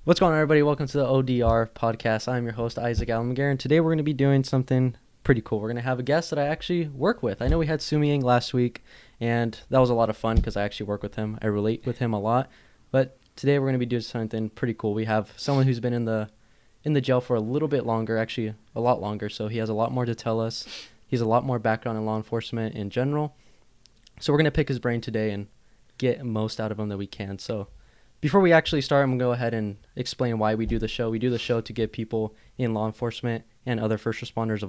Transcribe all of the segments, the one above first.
What's going on, everybody? Welcome to the ODR podcast. I'm your host, Isaac Almaguer, and today we're going to be doing something pretty cool. We're going to have a guest that I actually work with. I know we had Sumi last week, and that was a lot of fun because I actually work with him. I relate with him a lot. But today we're going to be doing something pretty cool. We have someone who's been in the jail for a little bit longer, actually a lot longer, so he has a lot more to tell us. He has a lot more background in law enforcement in general. So we're going to pick his brain today and get most out of him that we can. So before we actually start, I'm going to go ahead and explain why we do the show. We do the show to give people in law enforcement and other first responders a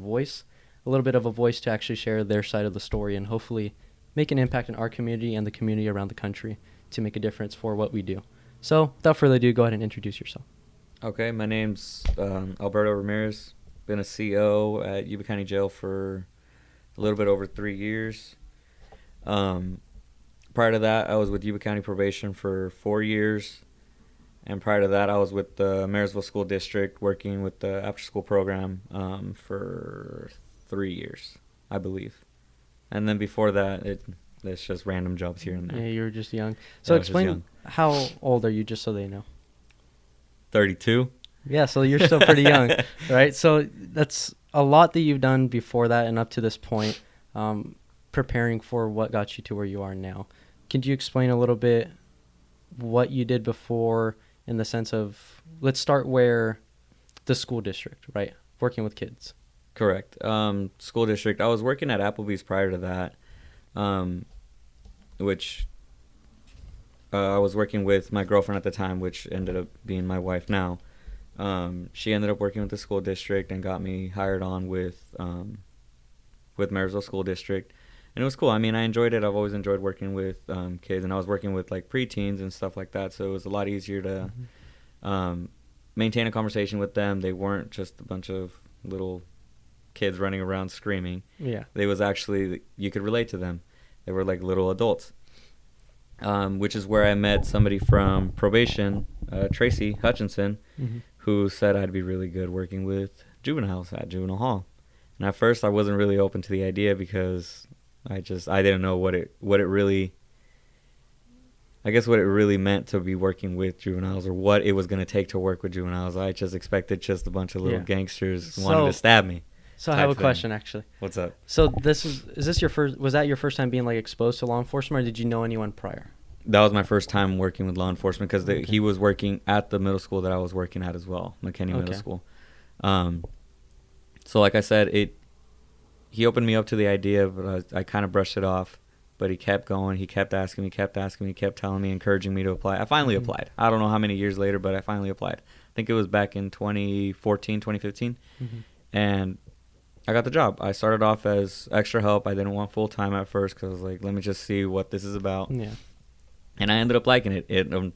little bit of a voice to actually share their side of the story and hopefully make an impact in our community and the community around the country to make a difference for what we do. So without further ado, go ahead and introduce yourself. Okay, my name's Alberto Ramirez. Been a CO at Yuba County Jail for a little bit over 3 years. Prior to that, I was with Yuba County Probation for 4 years. And prior to that, I was with the Marysville School District working with the after-school program for 3 years, I believe. And then before that, it's just random jobs here and there. Yeah, you were just young. So explain, how old are you, just so they know? 32. Yeah, so you're still pretty young, right? So that's a lot that you've done before that and up to this point, preparing for what got you to where you are now. Can you explain a little bit what you did before in the sense of, let's start where the school district, right? Working with kids. Correct. School district. I was working at Applebee's prior to that, which I was working with my girlfriend at the time, which ended up being my wife now. She ended up working with the school district and got me hired on with Marysville School District. And it was cool. I mean, I enjoyed it. I've always enjoyed working with kids, and I was working with like preteens and stuff like that. So it was a lot easier to maintain a conversation with them. They weren't just a bunch of little kids running around screaming. Yeah. They was actually, you could relate to them. They were like little adults, which is where I met somebody from probation, Tracy Hutchinson, who said I'd be really good working with juveniles at juvenile hall. And at first I wasn't really open to the idea because I didn't know what it really meant to be working with juveniles, or what it was going to take to work with juveniles. I just expected just a bunch of little gangsters wanting to stab me. So I have a question, actually. What's up? So was that your first time being like exposed to law enforcement, or did you know anyone prior? That was my first time working with law enforcement because he was working at the middle school that I was working at as well, McKinney Middle School. So like I said, he opened me up to the idea, but I kind of brushed it off. But he kept going. He kept asking me, kept telling me, encouraging me to apply. I finally applied. I don't know how many years later, but I finally applied. I think it was back in 2014, 2015. And I got the job. I started off as extra help. I didn't want full-time at first because I was like, let me just see what this is about. Yeah. And I ended up liking it.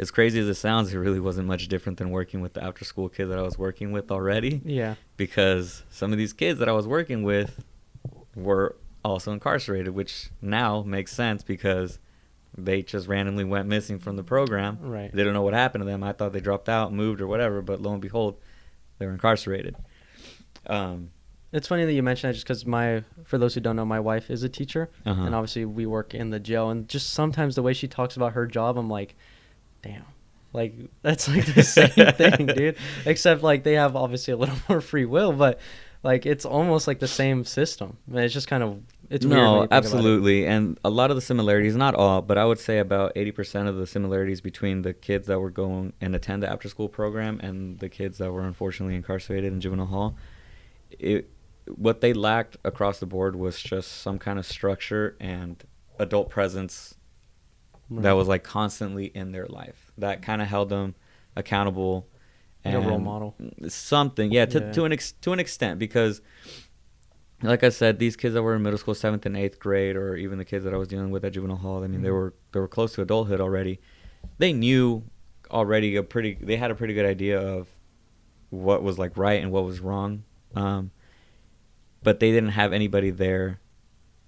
As crazy as it sounds, it really wasn't much different than working with the after-school kids that I was working with already. Yeah. Because some of these kids that I was working with were also incarcerated, which now makes sense because they just randomly went missing from the program. Right. They don't know what happened to them. I thought they dropped out, moved, or whatever, but lo and behold, they were incarcerated. It's funny that you mentioned that just because for those who don't know, my wife is a teacher, and obviously we work in the jail, and just sometimes the way she talks about her job, I'm like, damn, like that's like the same thing, dude, except like they have obviously a little more free will, but like it's almost like the same system. I mean, it's just kind of, it's weird. No, absolutely. And a lot of the similarities, not all, but I would say about 80% of the similarities between the kids that were going and attend the after school program and the kids that were unfortunately incarcerated in juvenile hall, what they lacked across the board was just some kind of structure and adult presence that was like constantly in their life that kind of held them accountable. And a role model. Something, to an extent, because like I said, these kids that were in middle school, 7th and 8th grade, or even the kids that I was dealing with at juvenile hall, I mean, they were close to adulthood already. They knew already they had a pretty good idea of what was like right and what was wrong. But they didn't have anybody there,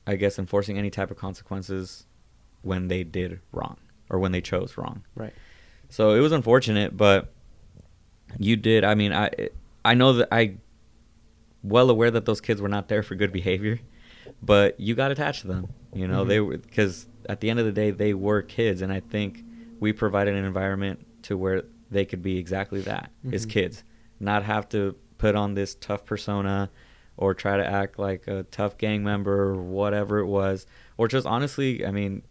I guess, enforcing any type of consequences when they did wrong or when they chose wrong. Right. So it was unfortunate, but you did. I mean, I know that well aware that those kids were not there for good behavior, but you got attached to them. You know, they were, because at the end of the day, they were kids, and I think we provided an environment to where they could be exactly that, is Mhm. kids. Not have to put on this tough persona or try to act like a tough gang member or whatever it was. Or just honestly, I mean,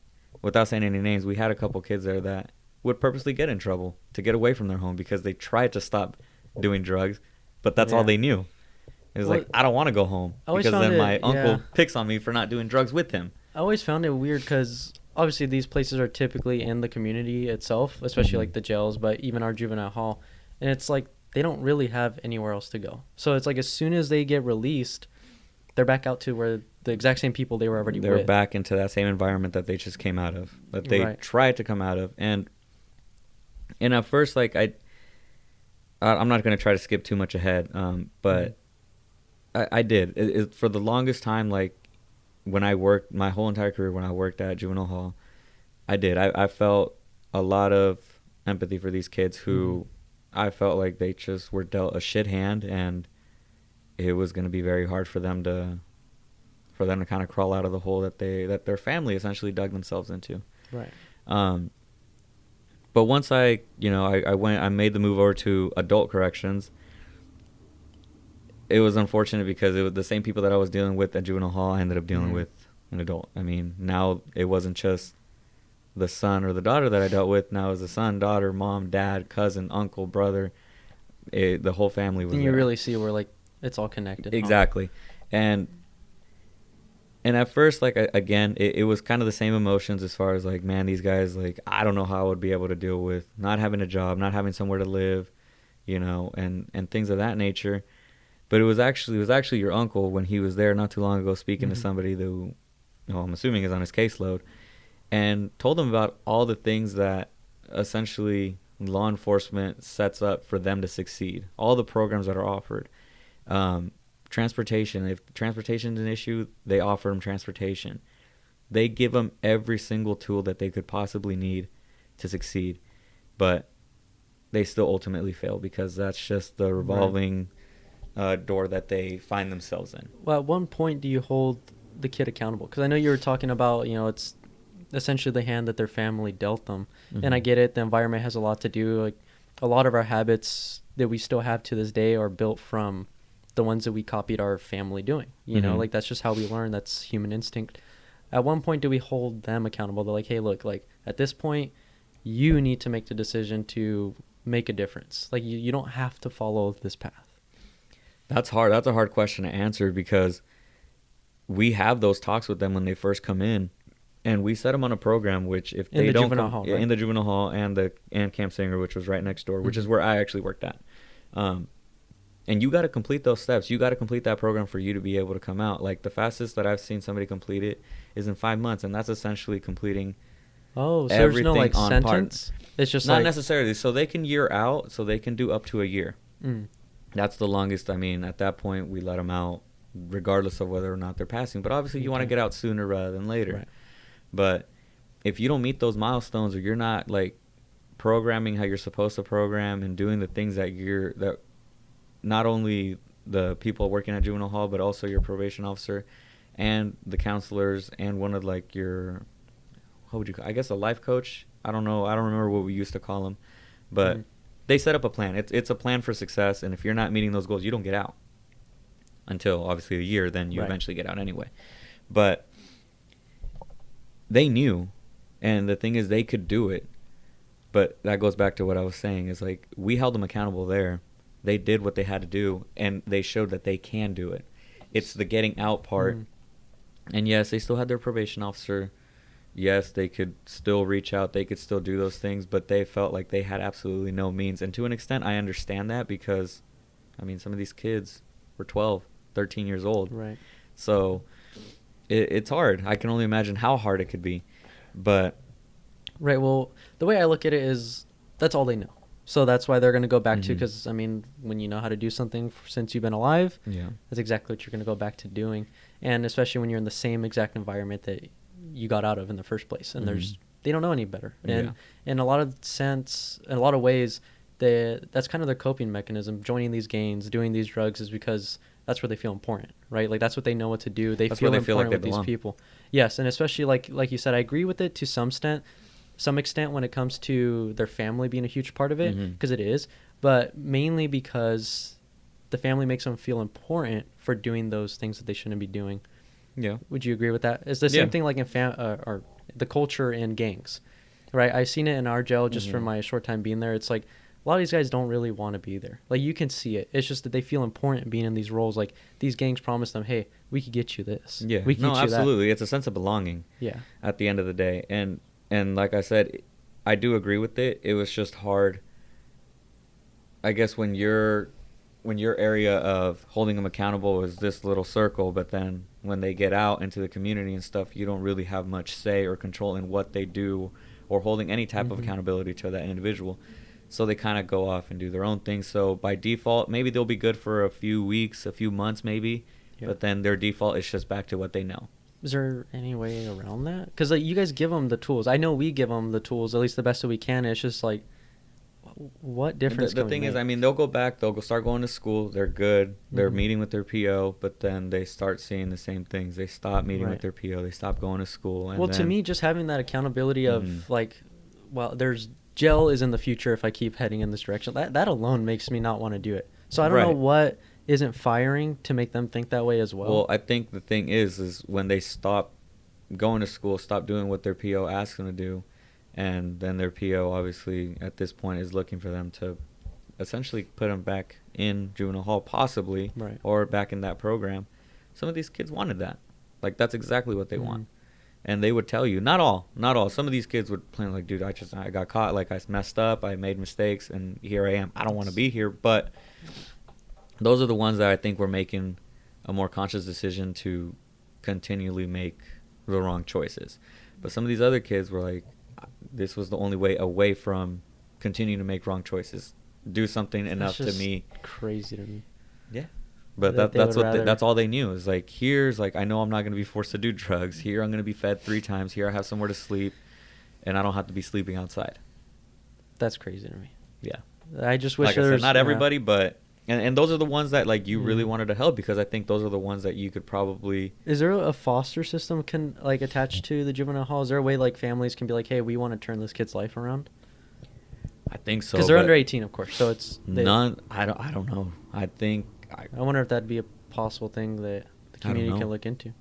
without saying any names, we had a couple kids there that would purposely get in trouble to get away from their home because they tried to stop doing drugs, but that's all Yeah. they knew. It was Well, like, I don't want to go home I always because found then my it, uncle yeah. picks on me for not doing drugs with him. I always found it weird because obviously these places are typically in the community itself, especially Mhm. like the jails, but even our juvenile hall. And it's like they don't really have anywhere else to go. So it's like as soon as they get released, they're back out to where the exact same people they were already They're with. back into that same environment that they just came out of, that they Right. tried to come out of. And at first, like, I'm not going to try to skip too much ahead, but I did. For the longest time, like, when I worked, my whole entire career when I worked at juvenile hall, I did. I felt a lot of empathy for these kids who I felt like they just were dealt a shit hand, and it was going to be very hard for them to kind of crawl out of the hole that their family essentially dug themselves into. Right. But once I made the move over to adult corrections. It was unfortunate because it was the same people that I was dealing with at juvenile hall I ended up dealing with an adult. I mean, now it wasn't just the son or the daughter that I dealt with. Now it was the son, daughter, mom, dad, cousin, uncle, brother. The whole family was Then you there. really see where like it's all connected. Exactly. And at first, like, again, it was kind of the same emotions as far as like, man, these guys, like, I don't know how I would be able to deal with not having a job, not having somewhere to live, and things of that nature. But it was actually your uncle when he was there not too long ago speaking to somebody who, I'm assuming is on his caseload, and told them about all the things that essentially law enforcement sets up for them to succeed. All the programs that are offered. Transportation. If transportation is an issue, they offer them transportation. They give them every single tool that they could possibly need to succeed. But they still ultimately fail because that's just the revolving door that they find themselves in. Well, at one point do you hold the kid accountable? Because I know you were talking about, it's essentially the hand that their family dealt them. And I get it. The environment has a lot to do. Like a lot of our habits that we still have to this day are built from the ones that we copied our family doing. You know, like that's just how we learn. That's human instinct. At one point, do we hold them accountable? They're like, hey, look, like at this point, you need to make the decision to make a difference. Like you don't have to follow this path. That's hard. That's a hard question to answer because we have those talks with them when they first come in, and we set them on a program which if they don't come hall, right? in the juvenile hall and Camp Singer, which was right next door, which is where I actually worked at. And you got to complete those steps. You got to complete that program for you to be able to come out. Like the fastest that I've seen somebody complete it is in 5 months, and that's essentially completing. Oh, so there's no like sentence. It's just not necessarily. So they can year out. So they can do up to a year. That's the longest. I mean, at that point, we let them out regardless of whether or not they're passing. But obviously, you want to get out sooner rather than later. Right. But if you don't meet those milestones or you're not, like, programming how you're supposed to program and doing the things that not only the people working at juvenile hall, but also your probation officer and the counselors and one of, like, your, what would you call, I guess a life coach? I don't know. I don't remember what we used to call them. But they set up a plan. It's a plan for success, and if you're not meeting those goals, you don't get out until obviously a year. Then you eventually get out anyway. But they knew, and the thing is, they could do it. But that goes back to what I was saying. Is like we held them accountable there. They did what they had to do, and they showed that they can do it. It's the getting out part. And yes, they still had their probation officer. Yes, they could still reach out. They could still do those things, but they felt like they had absolutely no means. And to an extent, I understand that because, I mean, some of these kids were 12, 13 years old. Right. So it's hard. I can only imagine how hard it could be. But right. Well, the way I look at it is that's all they know. So that's why they're going to go back to, because, I mean, when you know how to do something since you've been alive, that's exactly what you're going to go back to doing. And especially when you're in the same exact environment that you got out of in the first place, and they don't know any better. And in a lot of ways, that's kind of their coping mechanism. Joining these gangs, doing these drugs is because that's where they feel important, right? Like that's what they know what to do. They feel important with these people. Yes, and especially like you said, I agree with it to some extent. some extent when it comes to their family being a huge part of it, Mhm. because it is, but mainly because the family makes them feel important for doing those things that they shouldn't be doing. Yeah. Would you agree with that? It's the Yeah. same thing like in or the culture in gangs, right? I've seen it in our jail just from Mhm. my short time being there. It's like a lot of these guys don't really want to be there. Like you can see it. It's just that they feel important being in these roles. Like these gangs promise them, hey, we could get you this. Yeah. We could No, get you that. absolutely. It's a sense of belonging. Yeah. At the end of the day, and like I said, I do agree with it. It was just hard, I guess, when your area of holding them accountable is this little circle, but then when they get out into the community and stuff, you don't really have much say or control in what they do or holding any type of accountability to that individual. So they kind of go off and do their own thing. So by default, maybe they'll be good for a few weeks, a few months maybe, but then their default is just back to what they know. Is there any way around that? Because like you guys give them the tools. I know we give them the tools, at least the best that we can. It's just like, what difference? The thing is, I mean, they'll go back, they'll go start going to school. They're good. They're meeting with their PO, but then they start seeing the same things. They stop meeting with their PO. They stop going to school. And well, to me, just having that accountability of like, well, there's jail is in the future if I keep heading in this direction. That alone makes me not want to do it. So I don't know what isn't firing to make them think that way as well. Well, I think the thing is when they stop going to school, stop doing what their PO asks them to do, and then their PO obviously at this point is looking for them to essentially put them back in juvenile hall possibly, or back in that program. Some of these kids wanted that. Like that's exactly what they want. And they would tell you, not all. Some of these kids would plan like, dude, I got caught, like I messed up, I made mistakes, and here I am. I don't want to be here. But those are the ones that I think were making a more conscious decision to continually make the wrong choices. But some of these other kids were like, this was the only way away from continuing to make wrong choices. Do something enough to me. Crazy to me. Yeah. But that's all they knew is like, here's like, I know I'm not going to be forced to do drugs. Here I'm going to be fed 3 times. Here I have somewhere to sleep, and I don't have to be sleeping outside. That's crazy to me. Yeah. I just wish like there I said, was not everybody, but and those are the ones that like you really wanted to help, because I think those are the ones that you could probably. Is there a foster system can like attached to the juvenile hall? Is there a way like families can be like, hey, we want to turn this kid's life around? I think so. Because they're under 18, of course. So it's none. I don't know. I think. I wonder if that'd be a possible thing that the community can look into.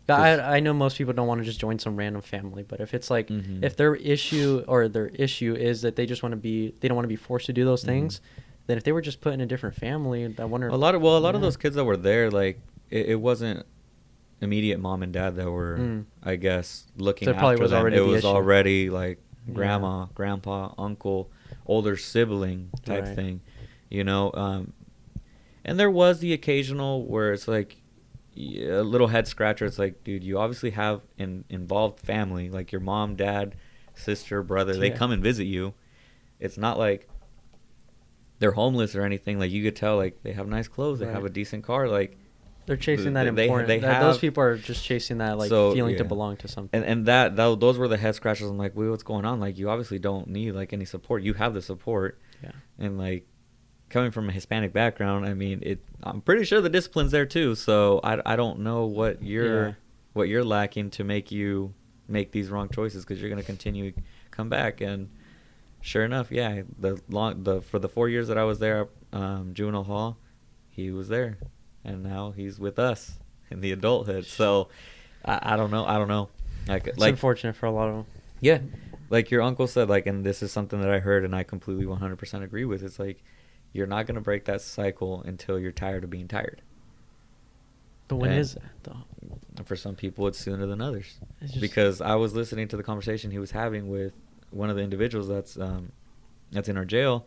I know most people don't want to just join some random family, but if it's like if their issue is that they just want to be, they don't want to be forced to do those things, then if they were just put in a different family, I wonder. A lot of those kids that were there, like it wasn't immediate mom and dad that were, I guess, looking after them. It was already like grandma, grandpa, uncle, older sibling type thing, you know. And there was the occasional where it's like a little head scratcher. It's like, dude, you obviously have an involved family, like your mom, dad, sister, brother. They come and visit you. It's not like they're homeless or anything. Like you could tell, like they have nice clothes, they have a decent car. Like they're chasing that important. Those people are just chasing that like feeling to belong to something. And those were the head scratches. I'm like, wait, what's going on? Like you obviously don't need like any support. You have the support. Yeah. And like, coming from a Hispanic background, I mean, I'm pretty sure the discipline's there too. So I don't know what you're lacking to make you make these wrong choices, because you're gonna continue to come back. And sure enough, for the 4 years that I was there, juvenile hall, he was there, and now he's with us in the adulthood. So I don't know. It's unfortunate for a lot of them. Yeah, like your uncle said, like, and this is something that I heard and I completely 100% agree with. It's like, you're not going to break that cycle until you're tired of being tired. But when is that, though? For some people, it's sooner than others. Because I was listening to the conversation he was having with one of the individuals that's in our jail,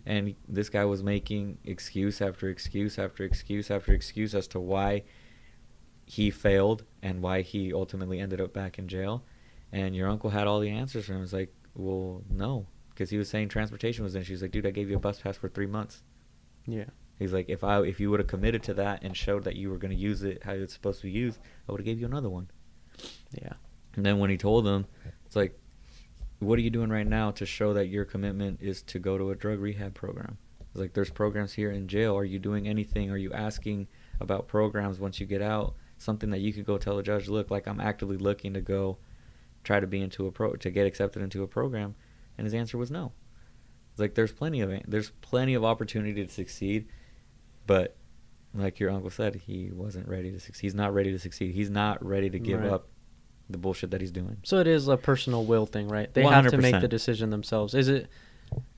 and this guy was making excuse after excuse after excuse after excuse as to why he failed and why he ultimately ended up back in jail. And your uncle had all the answers for him. It was like, well, no. Because he was saying transportation was in. She's like, dude, I gave you a bus pass for 3 months. Yeah. He's like, if you would have committed to that and showed that you were going to use it how it's supposed to be used, I would have gave you another one. Yeah. And then when he told them, it's like, what are you doing right now to show that your commitment is to go to a drug rehab program? It's like, there's programs here in jail. Are you doing anything? Are you asking about programs once you get out? Something that you could go tell a judge, look, like I'm actively looking to go try to be to get accepted into a program, and his answer was no. It's like there's plenty of opportunity to succeed, but like your uncle said, he wasn't ready to succeed. He's not ready to succeed. He's not ready to give up the bullshit that he's doing. So it is a personal will thing, right? They 100%. Have to make the decision themselves. Is it?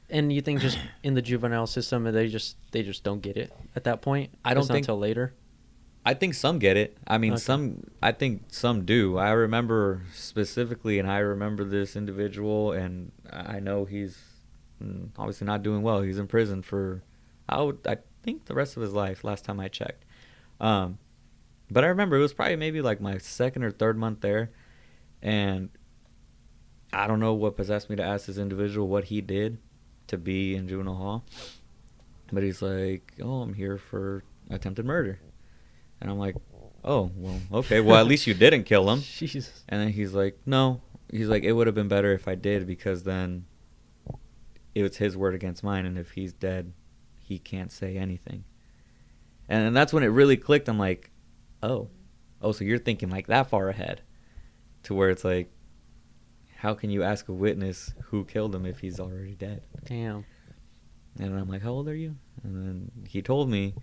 And you think just in the juvenile system, they just don't get it at that point? I don't think until later. I think some get it. I mean, I think some do. I remember specifically, and I remember this individual, and I know he's obviously not doing well. He's in prison for, I think, the rest of his life, last time I checked. But I remember it was probably maybe like my second or third month there, and I don't know what possessed me to ask this individual what he did to be in juvenile hall. But he's like, oh, I'm here for attempted murder. And I'm like, oh, well, okay. Well, at least you didn't kill him. Jesus. And then he's like, no. He's like, it would have been better if I did, because then it was his word against mine. And if he's dead, he can't say anything. And that's when it really clicked. I'm like, oh, so you're thinking like that far ahead, to where it's like, how can you ask a witness who killed him if he's already dead? Damn. And I'm like, how old are you? And then he told me.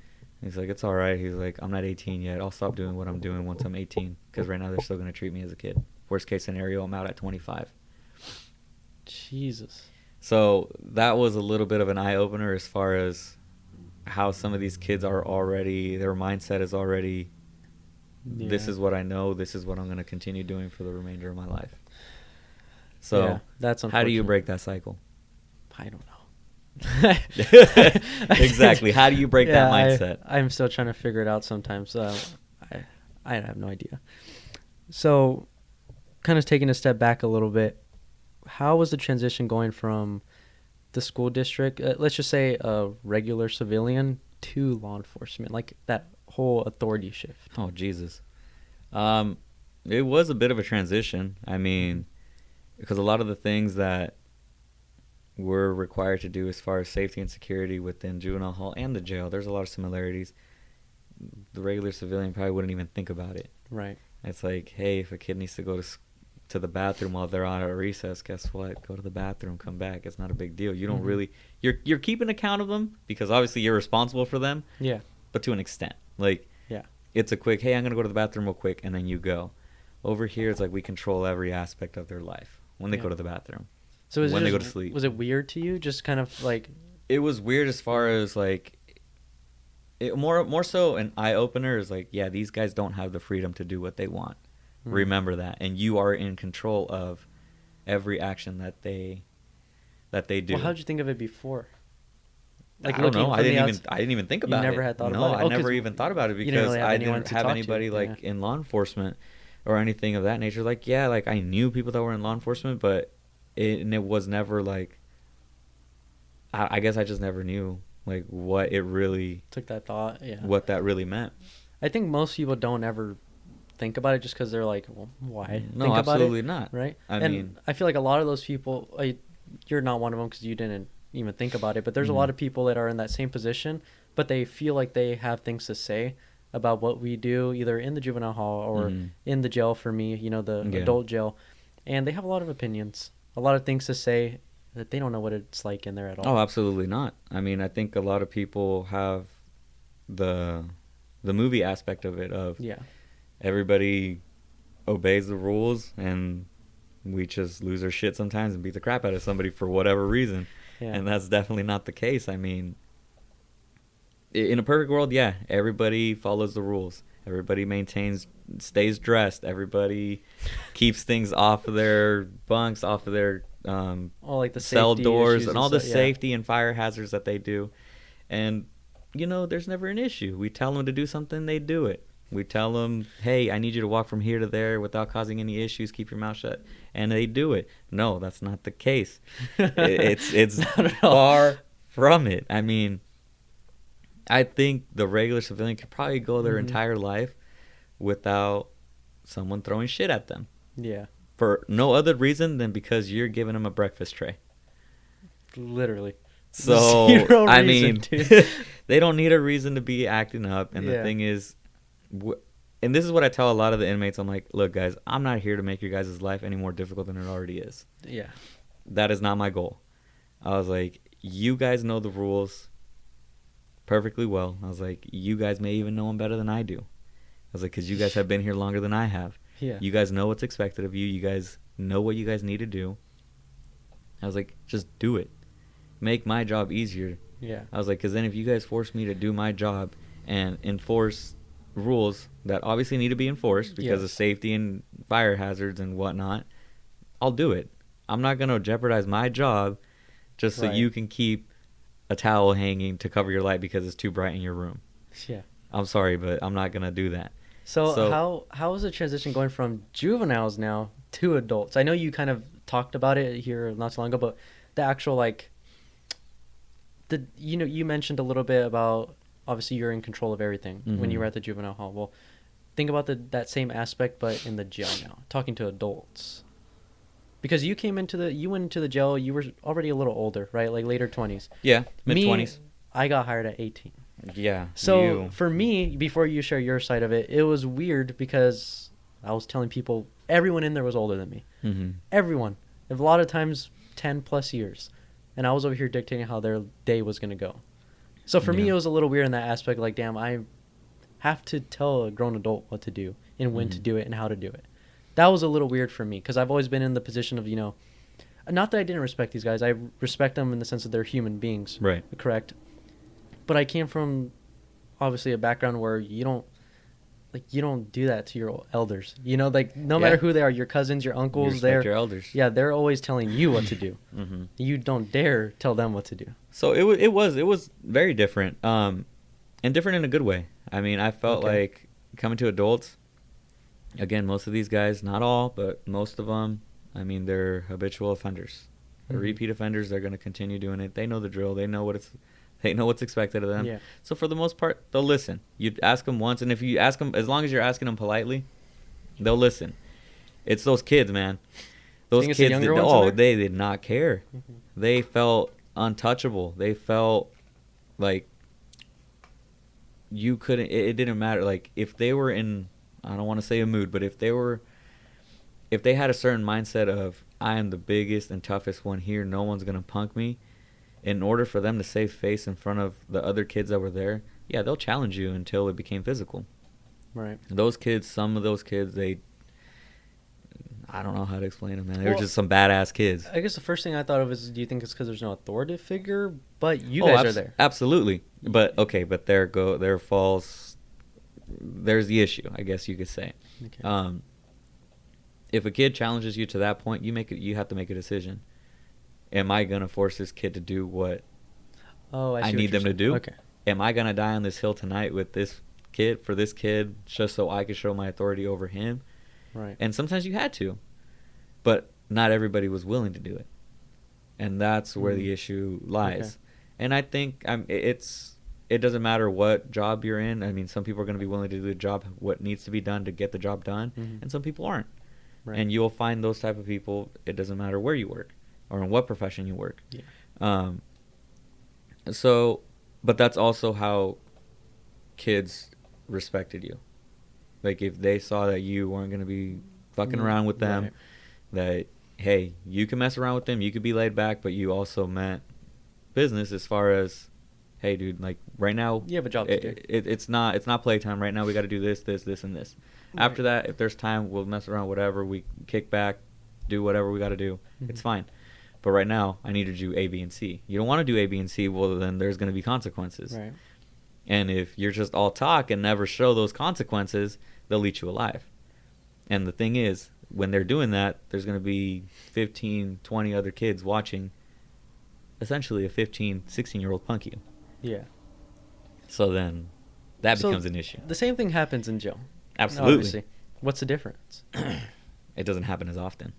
He's like, it's all right. He's like, I'm not 18 yet. I'll stop doing what I'm doing once I'm 18, because right now they're still going to treat me as a kid. Worst case scenario, I'm out at 25. Jesus. So that was a little bit of an eye-opener as far as how some of these kids are already, their mindset is already, this is what I know, this is what I'm going to continue doing for the remainder of my life. So that's how do you break that cycle? I don't know. Exactly. How do you break that mindset? I'm still trying to figure it out sometimes. I have no idea. So kind of taking a step back a little bit, how was the transition going from the school district, let's just say a regular civilian, to law enforcement, like that whole authority shift? Oh, Jesus. It was a bit of a transition. I mean, because a lot of the things that we're required to do as far as safety and security within juvenile hall and the jail, there's a lot of similarities. The regular civilian probably wouldn't even think about it. Right. It's like, hey, if a kid needs to go to the bathroom while they're on a recess, guess what? Go to the bathroom, come back. It's not a big deal. You don't really, you're keeping account of them, because obviously you're responsible for them. Yeah. But to an extent, like, it's a quick, hey, I'm gonna go to the bathroom real quick, and then you go. Over here, it's like we control every aspect of their life when they go to the bathroom. So when they go to sleep. Was it weird to you? Just kind of like, it was weird as far as like, more so an eye opener is like, yeah, these guys don't have the freedom to do what they want. Remember that, and you are in control of every action that they do. Well, how did you think of it before? Like, I don't know. I didn't even think about it. You never had thought about it? No, I never even thought about it, because I didn't have anybody like in law enforcement or anything of that nature. Like, yeah, like I knew people that were in law enforcement, but it was never like, I guess I just never knew like what it really took that thought. Yeah. What that really meant. I think most people don't ever think about it just because they're like, well, why? No, think absolutely about it? Not. Right. I mean, I feel like a lot of those people, you're not one of them because you didn't even think about it. But there's a lot of people that are in that same position, but they feel like they have things to say about what we do, either in the juvenile hall or in the jail. For me, the adult jail, and they have a lot of opinions, a lot of things to say that they don't know what it's like in there at all. Oh, absolutely not. I mean, I think a lot of people have the movie aspect of it of everybody obeys the rules, and we just lose our shit sometimes and beat the crap out of somebody for whatever reason. And that's definitely not the case. I mean, in a perfect world, everybody follows the rules. Everybody stays dressed. Everybody keeps things off of their bunks, off of their like the cell doors, and all the safety and fire hazards that they do. And, there's never an issue. We tell them to do something, they do it. We tell them, hey, I need you to walk from here to there without causing any issues. Keep your mouth shut. And they do it. No, that's not the case. It's far from it. I mean, I think the regular civilian could probably go their entire life without someone throwing shit at them. Yeah. For no other reason than because you're giving them a breakfast tray. Literally. So, I mean, they don't need a reason to be acting up. And the thing is, and this is what I tell a lot of the inmates. I'm like, look, guys, I'm not here to make your guys' life any more difficult than it already is. Yeah. That is not my goal. I was like, you guys know the rules perfectly well. I was like, you guys may even know them better than I do. I was like, because you guys have been here longer than I have. Yeah. You guys know what's expected of you. You guys know what you guys need to do. I was like, just do it. Make my job easier. Yeah. I was like, because then if you guys force me to do my job and enforce rules that obviously need to be enforced because of safety and fire hazards and whatnot, I'll do it. I'm not going to jeopardize my job just so you can keep a towel hanging to cover your light because it's too bright in your room. Yeah. I'm sorry, but I'm not going to do that. So how is the transition going from juveniles now to adults? I know you kind of talked about it here not so long ago, but the actual you mentioned a little bit about obviously you're in control of everything when you were at the juvenile hall. Well, think about that same aspect, but in the jail now, talking to adults. Because you went into the jail, you were already a little older, right? Like later 20s. Yeah, mid-20s. I got hired at 18. Yeah. So for me, before you share your side of it, it was weird because I was telling people everyone in there was older than me. Mm-hmm. Everyone. A lot of times 10 plus years. And I was over here dictating how their day was going to go. So for me, it was a little weird in that aspect. Like, damn, I have to tell a grown adult what to do and when to do it and how to do it. That was a little weird for me because I've always been in the position of, not that I didn't respect these guys. I respect them in the sense that they're human beings. Right. Correct. But I came from, obviously, a background where you don't do that to your elders. No matter who they are, your cousins, your uncles, your elders. Yeah, they're always telling you what to do. You don't dare tell them what to do. So it was very different, and different in a good way. I mean, I felt like coming to adults. Again, most of these guys, not all, but most of them, I mean, they're habitual offenders. They're repeat offenders. They're going to continue doing it. They know the drill. They know what's expected of them. Yeah. So for the most part, they'll listen. You ask them once, and if you ask them, as long as you're asking them politely, they'll listen. It's those kids, man. Those kids, they did not care. They felt untouchable. They felt like you couldn't. It didn't matter. Like if they were in, I don't want to say a mood, but if they had a certain mindset of I am the biggest and toughest one here, no one's gonna punk me. In order for them to save face in front of the other kids that were there, yeah, they'll challenge you until it became physical. Right. Some of those kids, I don't know how to explain them, man. They were just some badass kids. I guess the first thing I thought of is, do you think it's because there's no authoritative figure? But you guys are there. Absolutely. But there falls. There's the issue, I guess you could say. Okay. If a kid challenges you to that point, you have to make a decision. Am I going to force this kid to do what I need them to do? Okay. Am I going to die on this hill tonight with this kid, just so I can show my authority over him? Right. And sometimes you had to. But not everybody was willing to do it. And that's where the issue lies. Okay. And I think it doesn't matter what job you're in. I mean, some people are going to be willing to do the job, what needs to be done to get the job done, and some people aren't. Right. And you'll find those type of people, it doesn't matter where you work or in what profession you work. Yeah. But that's also how kids respected you. Like, if they saw that you weren't going to be fucking around with them, that, hey, you can mess around with them, you could be laid back, but you also meant business as far as, hey, dude, like, right now, you have a job to do. It's not playtime. Right now, we got to do this, and this. Right. After that, if there's time, we'll mess around, whatever. We kick back, do whatever we got to do. It's fine. But right now, I need to do A, B, and C. You don't want to do A, B, and C, well, then there's going to be consequences. Right. And if you're just all talk and never show those consequences, they'll eat you alive. And the thing is, when they're doing that, there's going to be 15, 20 other kids watching essentially a 15, 16-year-old punk you. Yeah. So then that becomes an issue. The same thing happens in jail. Absolutely. Obviously. What's the difference? It doesn't happen as often.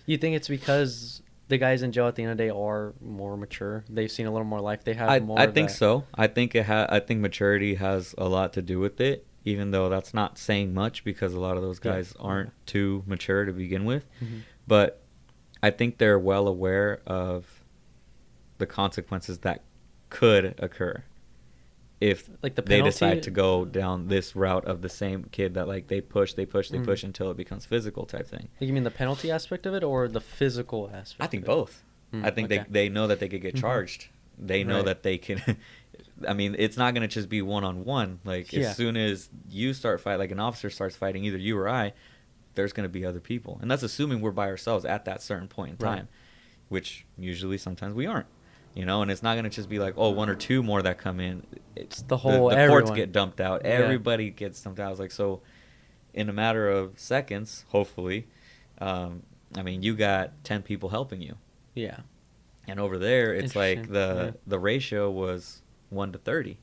You think it's because the guys in jail at the end of the day are more mature? They've seen a little more life. They have more. I think so. I think maturity has a lot to do with it, even though that's not saying much because a lot of those guys aren't too mature to begin with. But I think they're well aware of the consequences that could occur. if Like the they penalty. decide to go down this route of the same kid that like they push until it becomes physical type thing. Like, you mean the penalty aspect of it or the physical aspect? I think of it? both. I think okay. they know that they could get charged. They know Right. that they can. I mean, it's not going to just be one-on-one. Like, as soon as you start fighting, like an officer starts fighting, either you or I, there's going to be other people. And that's assuming we're by ourselves at that certain point in time, which usually sometimes we aren't. You know, and it's not going to just be like, oh, one or two more that come in. It's the whole the everyone. courts get dumped out. Yeah. Everybody gets dumped out. I was like, so in a matter of seconds, hopefully, I mean, you got 10 people helping you. Yeah. And over there, it's like Yeah. the ratio was 1 to 30.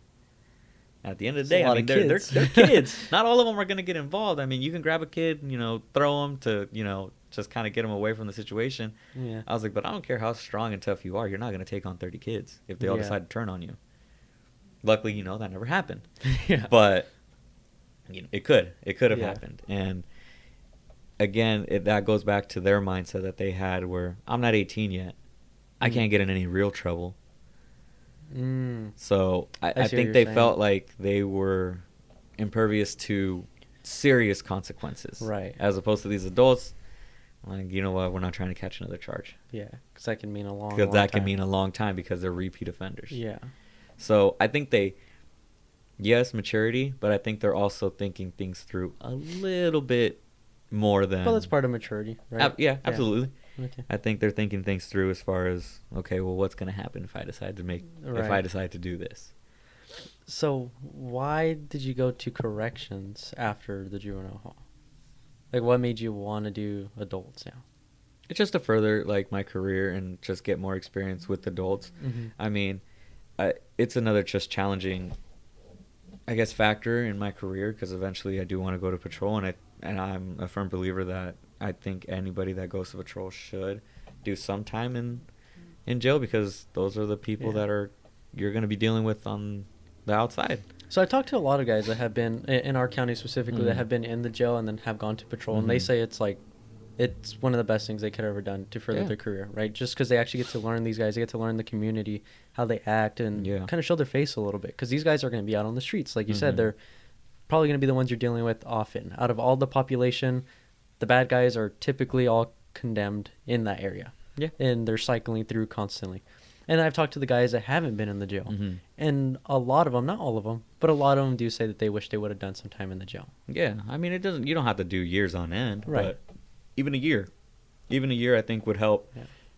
At the end of the That's a day, lot I mean, of they're kids. kids. Not all of them are going to get involved. I mean, you can grab a kid, you know, throw them to, you know, just kind of get them away from the situation. Yeah. I was like, but I don't care how strong and tough you are. You're not going to take on 30 kids if they all Yeah. decide to turn on you. Luckily, you know, that never happened. Yeah. But you know, it could have Yeah. happened. And again, that goes back to their mindset that they had where I'm not 18 yet. I can't get in any real trouble. So I see what think you're they saying. felt like they were impervious to serious consequences. Right. As opposed to these adults, like, you know what, we're not trying to catch another charge. Yeah, because that can mean a long Because that can time. mean a long time because they're repeat offenders. Yeah. So I think yes, maturity, but I think they're also thinking things through a little bit more than. Well, that's part of maturity, right? Yeah, absolutely. Okay. I think they're thinking things through as far as, okay, well, what's going to happen if I decide to do this? So why did you go to corrections after the juvenile hall? Like, what made you want to do adults now? It's just to further like my career and just get more experience with adults. Mm-hmm. I mean, it's another just challenging, I guess, factor in my career because eventually I do want to go to patrol, and I'm a firm believer that I think anybody that goes to patrol should do some time in jail because those are the people that you're going to be dealing with on the outside. So I talked to a lot of guys that have been in our county specifically that have been in the jail and then have gone to patrol, and they say it's one of the best things they could have ever done to further their career, right? Just because they actually get to learn these guys, they get to learn the community, how they act, and kind of show their face a little bit. Because these guys are going to be out on the streets, like you said, they're probably going to be the ones you're dealing with often. Out of all the population, the bad guys are typically all condemned in that area. Yeah. And they're cycling through constantly. And I've talked to the guys that haven't been in the jail. And a lot of them, not all of them, but a lot of them do say that they wish they would have done some time in the jail. Yeah. I mean, you don't have to do years on end. Right. But even a year I think would help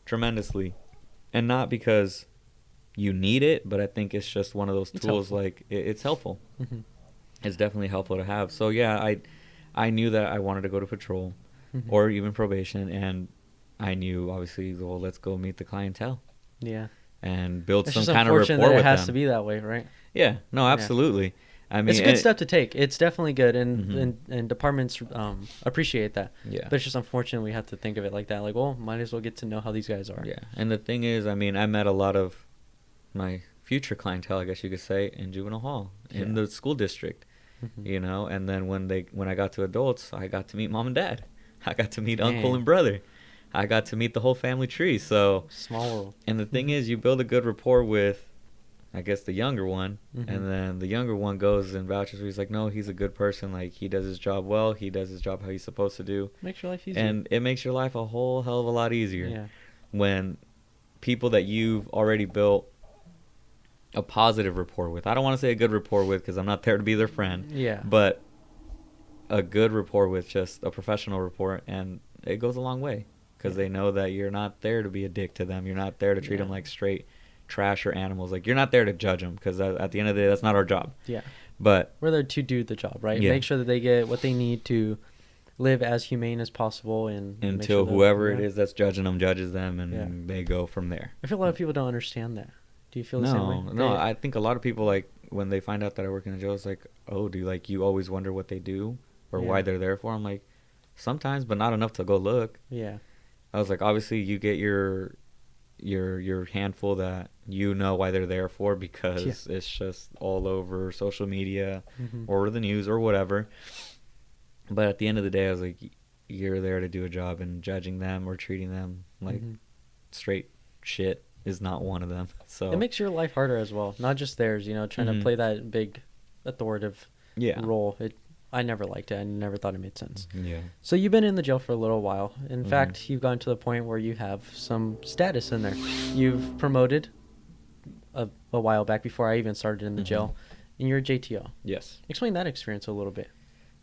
tremendously. And not because you need it, but I think it's just one of those tools, like it's helpful. It's definitely helpful to have. So yeah, I knew that I wanted to go to patrol or even probation, and I knew obviously, well, let's go meet the clientele. Yeah. And build It's some just kind of rapport unfortunate that with it has them. to be that way, right? Yeah. No, absolutely. I mean, it's a good step to take. It's definitely good, and departments appreciate that. Yeah. But it's just unfortunate we have to think of it like that. Like, well, might as well get to know how these guys are. Yeah. And the thing is, I mean, I met a lot of my future clientele, I guess you could say, in juvenile hall, in the school district, you know. And then when I got to adults, I got to meet mom and dad. I got to meet uncle and brother. I got to meet the whole family tree. So small world. And the thing is, you build a good rapport with, I guess, the younger one, and then the younger one goes and vouches for. He's like, no, he's a good person. Like, he does his job well. He does his job how he's supposed to do. Makes your life easier. And it makes your life a whole hell of a lot easier. Yeah. When people that you've already built a positive rapport with. I don't want to say a good rapport with because I'm not there to be their friend. Yeah. But a good rapport with, just a professional rapport, and it goes a long way because they know that you're not there to be a dick to them. You're not there to treat them like straight trash or animals. Like, you're not there to judge them because at the end of the day, that's not our job. Yeah. But we're there to do the job, right? Yeah. Make sure that they get what they need to live as humane as possible, and until whoever it is that's judging them judges them, and they go from there. I feel a lot of people don't understand that. Do you feel the same way? No, I think a lot of people, like, when they find out that I work in the jail, it's like, oh, you always wonder what they do or why they're there for? I'm like, sometimes, but not enough to go look. Yeah. I was like, obviously you get your handful that you know why they're there for because it's just all over social media or the news or whatever. But at the end of the day, I was like, you're there to do a job, and judging them or treating them like straight shit is not one of them. So it makes your life harder as well, not just theirs. Trying to play that big, authoritative role. I never liked it. I never thought it made sense. Yeah. So you've been in the jail for a little while. In fact, you've gotten to the point where you have some status in there. You've promoted a while back before I even started in the jail, and you're a JTO. Yes. Explain that experience a little bit.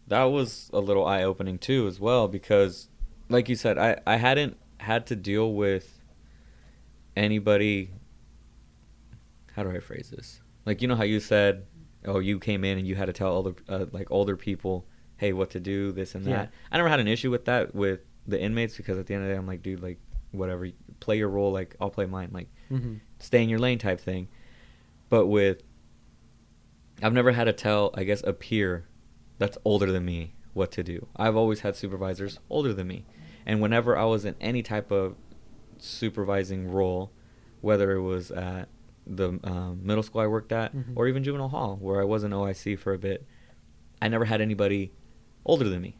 That was a little eye-opening too as well, because like you said, I hadn't had to deal with anybody. How do I phrase this? Like, how you said, oh, you came in and you had to tell older people, hey, what to do, this and that. Yeah. I never had an issue with that with the inmates, because at the end of the day, I'm like, dude, like, whatever, play your role, like, I'll play mine, like, stay in your lane type thing. But I've never had to tell, I guess, a peer that's older than me what to do. I've always had supervisors older than me. And whenever I was in any type of supervising role, whether it was at the middle school I worked at, or even juvenile hall, where I was an OIC for a bit, I never had anybody older than me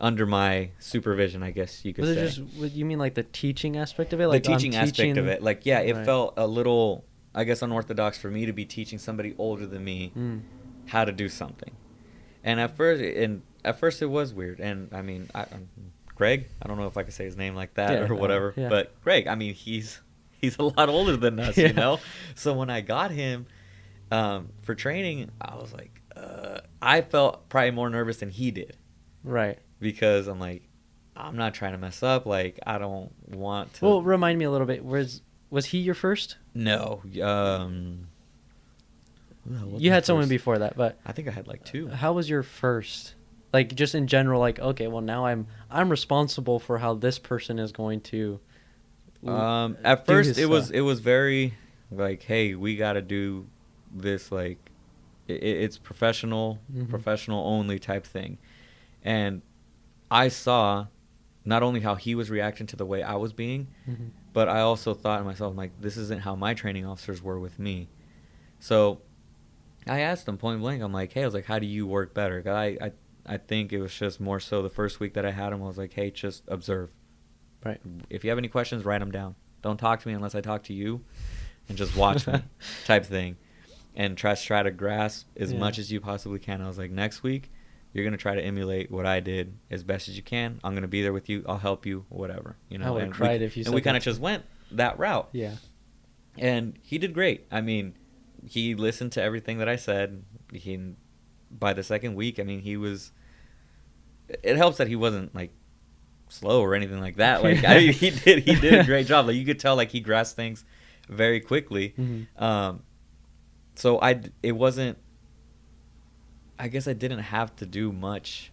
under my supervision, I guess you could say. Was it just, you mean like the teaching aspect of it? Like the teaching aspect of it. Like, yeah, it felt a little, I guess, unorthodox for me to be teaching somebody older than me how to do something. And at first it was weird. And I mean, Greg, I don't know if I could say his name like that or whatever, but Greg, I mean, he's a lot older than us, So when I got him for training, I was like, I felt probably more nervous than he did. Right. Because I'm like, I'm not trying to mess up. Like, I don't want to. Well, remind me a little bit. Was he your first? No. You had someone before that, but I think I had like 2. How was your first? Like, just in general, like, okay, well, now I'm responsible for how this person is going to. At first it was very like, hey, we got to do this, like, it's professional only type thing. And I saw not only how he was reacting to the way I was being, but I also thought to myself, like, this isn't how my training officers were with me. So I asked him point blank, I'm like, hey, I was like, how do you work better? I think it was just more so the first week that I had him, I was like, hey, just observe. Right. If you have any questions, write them down. Don't talk to me unless I talk to you, and just watch me type thing. And try to grasp as much as you possibly can. I was like, next week, you're going to try to emulate what I did as best as you can. I'm going to be there with you. I'll help you, whatever. I would have cried if you said that. And we kind of just went that route. Yeah. And he did great. I mean, he listened to everything that I said. By the second week, I mean, it helps that he wasn't, like, slow or anything like that. Like, I mean, he did a great job. Like, you could tell, like, he grasped things very quickly. So it wasn't, I guess I didn't have to do much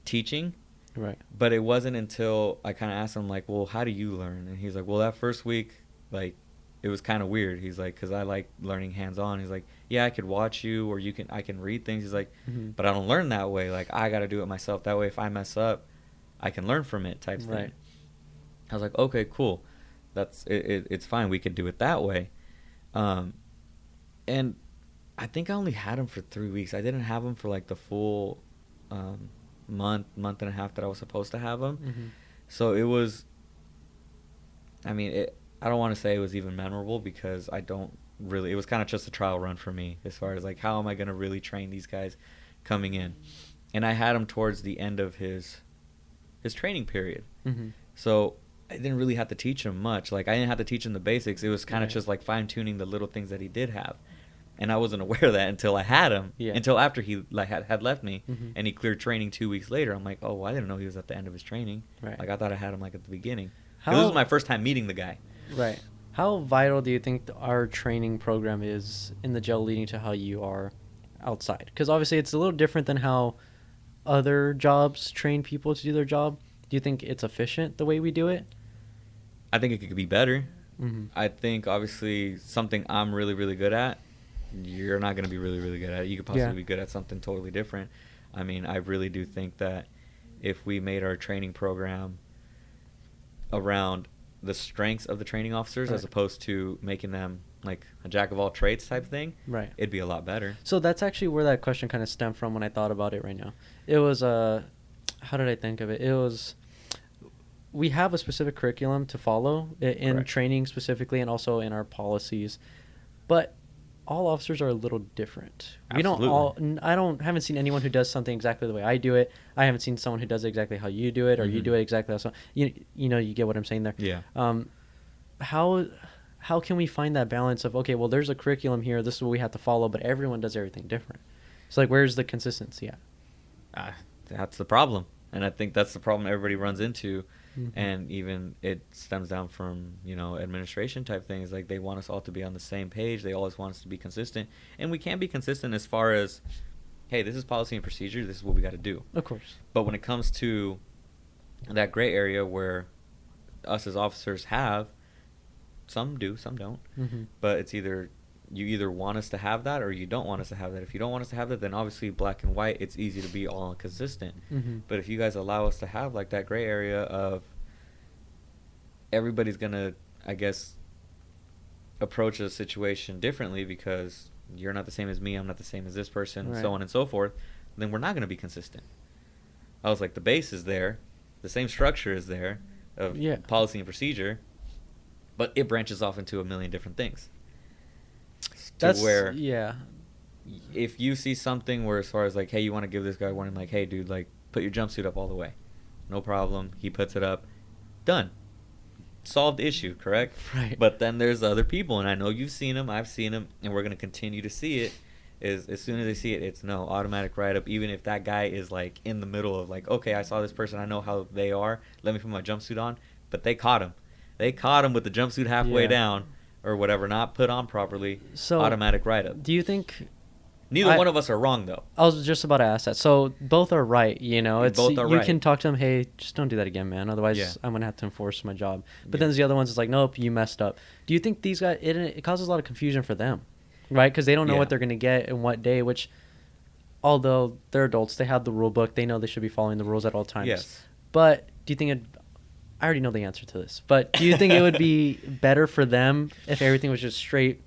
teaching. Right. But it wasn't until I kind of asked him, like, well, how do you learn? And he's like, well, that first week, like, it was kind of weird. He's like, because I like learning hands-on. He's like, yeah, I could watch you, or I can read things. He's like, but I don't learn that way. Like, I got to do it myself. That way, if I mess up, I can learn from it type thing. I was like, okay, cool. That's it's fine. We could do it that way. And I think I only had him for 3 weeks. I didn't have him for like the full month and a half that I was supposed to have him. So it was, I mean, I don't want to say it was even memorable, because I don't really, it was kind of just a trial run for me as far as like, how am I going to really train these guys coming in? And I had him towards the end of his training period. So I didn't really have to teach him much. Like, I didn't have to teach him the basics. It was kind of just like fine-tuning the little things that he did have. And I wasn't aware of that until I had him, until after he like had left me, and he cleared training 2 weeks later. I'm like, oh, well, I didn't know he was at the end of his training. Right. Like, I thought I had him like at the beginning. This was my first time meeting the guy. Right. How vital do you think our training program is in the jail, leading to how you are outside? Because obviously it's a little different than how other jobs train people to do their job. Do you think it's efficient the way we do it? I think it could be better. I think, obviously, something I'm really, really good at, you're not going to be really, really good at it. You could possibly be good at something totally different. I mean, I really do think that if we made our training program around the strengths of the training officers, as opposed to making them like a jack of all trades type thing, it'd be a lot better. So that's actually where that question kind of stemmed from when I thought about it right now. It was, how did I think of it? It was, we have a specific curriculum to follow in Correct. training specifically, and also in our policies, but all officers are a little different. We don't all. I don't haven't seen anyone who does something exactly the way I do it. I haven't seen someone who does it exactly how you do it, or you do it exactly how. You know, you get what I'm saying there. Yeah. How can we find that balance of, okay, well, there's a curriculum here, this is what we have to follow, but everyone does everything different. So like, where's the consistency at? That's the problem, and I think that's the problem everybody runs into. And even it stems down from, you know, administration type things. Like, they want us all to be on the same page. They always want us to be consistent, and we can be consistent as far as, hey, this is policy and procedure, this is what we got to do. Of course. But when it comes to that gray area where us as officers have, some do, some don't, but it's either you either want us to have that or you don't want us to have that. If you don't want us to have that, then obviously black and white, it's easy to be all inconsistent. But if you guys allow us to have like that gray area of everybody's gonna, I guess, approach a situation differently because you're not the same as me, I'm not the same as this person, so on and so forth, then we're not gonna be consistent. I was like, the base is there, the same structure is there of policy and procedure, but it branches off into a million different things. That's where if you see something where, as far as like, hey, you want to give this guy warning, like, hey, dude, like, put your jumpsuit up all the way, no problem, he puts it up, done, solved issue, correct? Right. But then there's other people, and I know you've seen them, I've seen them, and we're going to continue to see it, is as soon as they see it, it's no automatic write-up, even if that guy is like in the middle of like, okay, I saw this person, I know how they are, let me put my jumpsuit on, but they caught him with the jumpsuit halfway down or whatever, not put on properly, so automatic write-up. Do you think... Neither one of us are wrong, though. I was just about to ask that. So both are right, you know. It's both are you right. can talk to them, hey, just don't do that again, man. Otherwise, I'm going to have to enforce my job. But then there's the other ones, it's like, nope, you messed up. Do you think these guys, it causes a lot of confusion for them, right? Because they don't know what they're going to get and what day, which, although they're adults, they have the rule book. They know they should be following the rules at all times. Yes. But do you think I already know the answer to this, but do you think it would be better for them if everything was just straight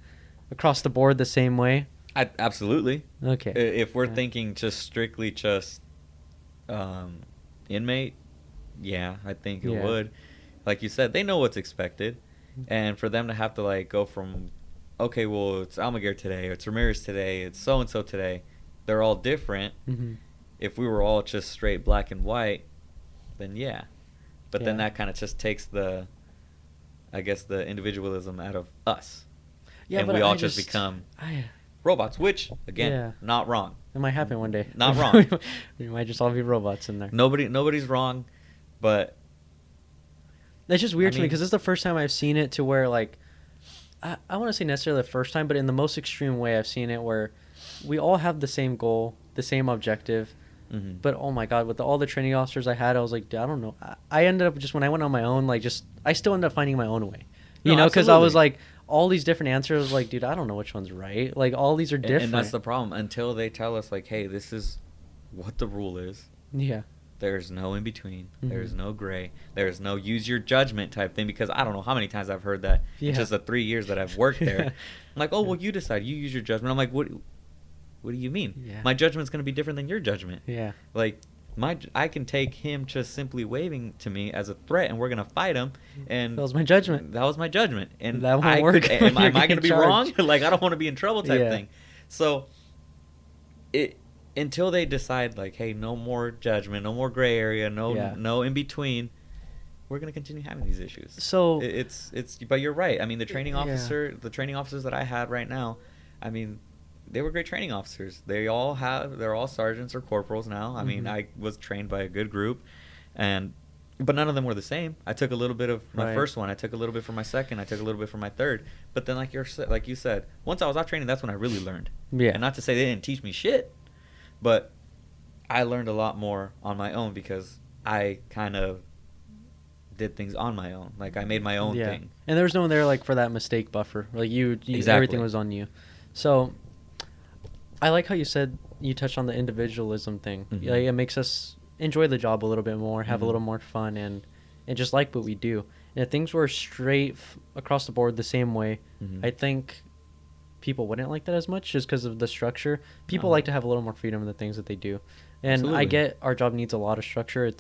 across the board the same way? Absolutely. Okay. If we're thinking just strictly just inmate, I think it would. Like you said, they know what's expected, and for them to have to like go from, okay, well, it's Almaguer today, it's Ramirez today, it's so and so today, they're all different. If we were all just straight black and white, then but then that kind of just takes the, I guess, the individualism out of us, and we all just become robots, which, again, not wrong. It might happen one day. Not wrong. We might just all be robots in there. Nobody's wrong, but... It's just weird to me because this is the first time I've seen it to where, like... I want to say necessarily the first time, but in the most extreme way I've seen it where we all have the same goal, the same objective, but oh my God, with all the training officers I had, I was like, I don't know. I ended up just, when I went on my own, like I still ended up finding my own way. You know, because I was like... all these different answers, like, dude, I don't know which one's right. Like, all these are different. And that's the problem. Until they tell us, like, hey, this is what the rule is. Yeah. There's no in between. There's no gray. There's no use your judgment type thing, because I don't know how many times I've heard that in just the 3 years that I've worked there. I'm like, oh, well, you decide. You use your judgment. I'm like, what do you mean? Yeah. My judgment's going to be different than your judgment. Yeah. Like, I can take him just simply waving to me as a threat, and we're gonna fight him. And that was my judgment. And that won't work. Am I gonna be wrong? Like, I don't want to be in trouble type thing. So, until they decide, like, hey, no more judgment, no more gray area, no in between, we're gonna continue having these issues. So it's. But you're right. I mean, the training officers that I had right now, I mean, they were great training officers. They're all sergeants or corporals now. I mean, I was trained by a good group, but none of them were the same. I took a little bit of my first one. I took a little bit from my second. I took a little bit from my third. But then, like you said, once I was out training, that's when I really learned. Yeah. And not to say they didn't teach me shit, but I learned a lot more on my own because I kind of did things on my own. Like, I made my own thing. And there was no one there, like, for that mistake buffer. Like, you exactly. Everything was on you. So... I like how you said you touched on the individualism thing. Like, it makes us enjoy the job a little bit more, have a little more fun, and just like what we do. And if things were straight across the board the same way, I think people wouldn't like that as much just because of the structure. People like to have a little more freedom in the things that they do. And I get our job needs a lot of structure.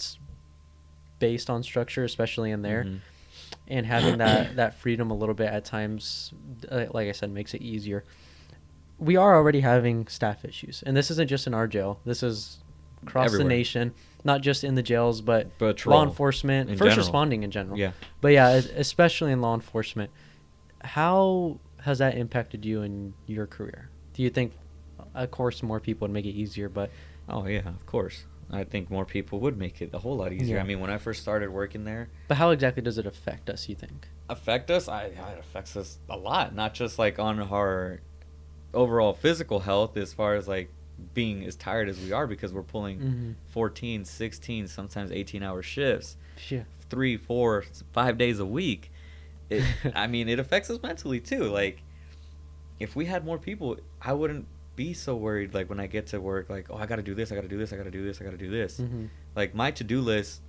based on structure, especially in there. Mm-hmm. And having that freedom a little bit at times, like I said, makes it easier. We are already having staff issues, and this isn't just in our jail. This is across Everywhere. the nation, not just in the jails, but Patrol law enforcement, in first general. responding in general. Yeah. But yeah, especially in law enforcement. How has that impacted you in your career? Do you think, of course, more people would make it easier, but Oh yeah, of course. I think more people would make it a whole lot easier. Yeah. I mean, when I first started working there, how exactly does it affect us, you think? affect us? It affects us a lot. Not just like on our overall physical health, as far as like being as tired as we are, because we're pulling 14, 16, sometimes 18-hour shifts, Yeah. 3, 4, 5 days a week. I mean, it affects us mentally too. Like, if we had more people, I wouldn't be so worried. Like, when I get to work, like, oh, I got to do this, I got to do this, I got to do this, I got to do this. Mm-hmm. Like, my to-do list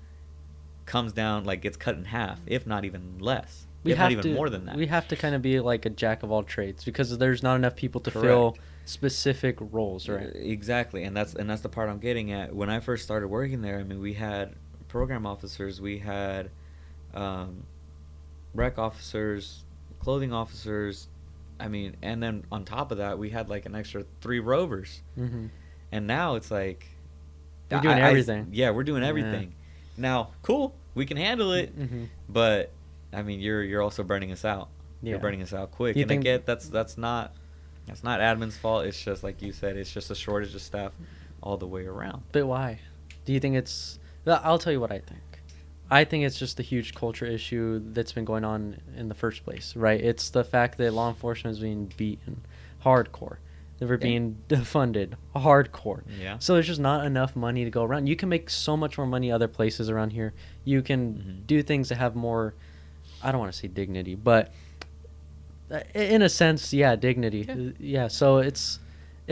comes down, like, gets cut in half, if not even less. We if have not even to, more than that. We have to kind of be like a jack of all trades, because there's not enough people to Correct. fill specific roles, right? Exactly, and that's the part I'm getting at. When I first started working there, I mean, we had program officers, we had rec officers, clothing officers. I mean, and then on top of that, we had like an extra 3 rovers. Mm-hmm. And now it's like We're doing everything. Yeah, we're doing everything. Now, cool, we can handle it, Mm-hmm. but I mean, you're also burning us out. Yeah. You're burning us out quick. You And I think- get that's not admin's fault. It's just like you said. It's just a shortage of staff all the way around. But why? Do you think it's... Well, I'll tell you what I think. I think it's just a huge culture issue that's been going on in the first place, right? It's the fact that law enforcement is being beaten hardcore. They were being defunded hardcore. Yeah. So there's just not enough money to go around. You can make so much more money other places around here. You can do things that have more, I don't want to say dignity, but in a sense, yeah, dignity. Yeah, so it's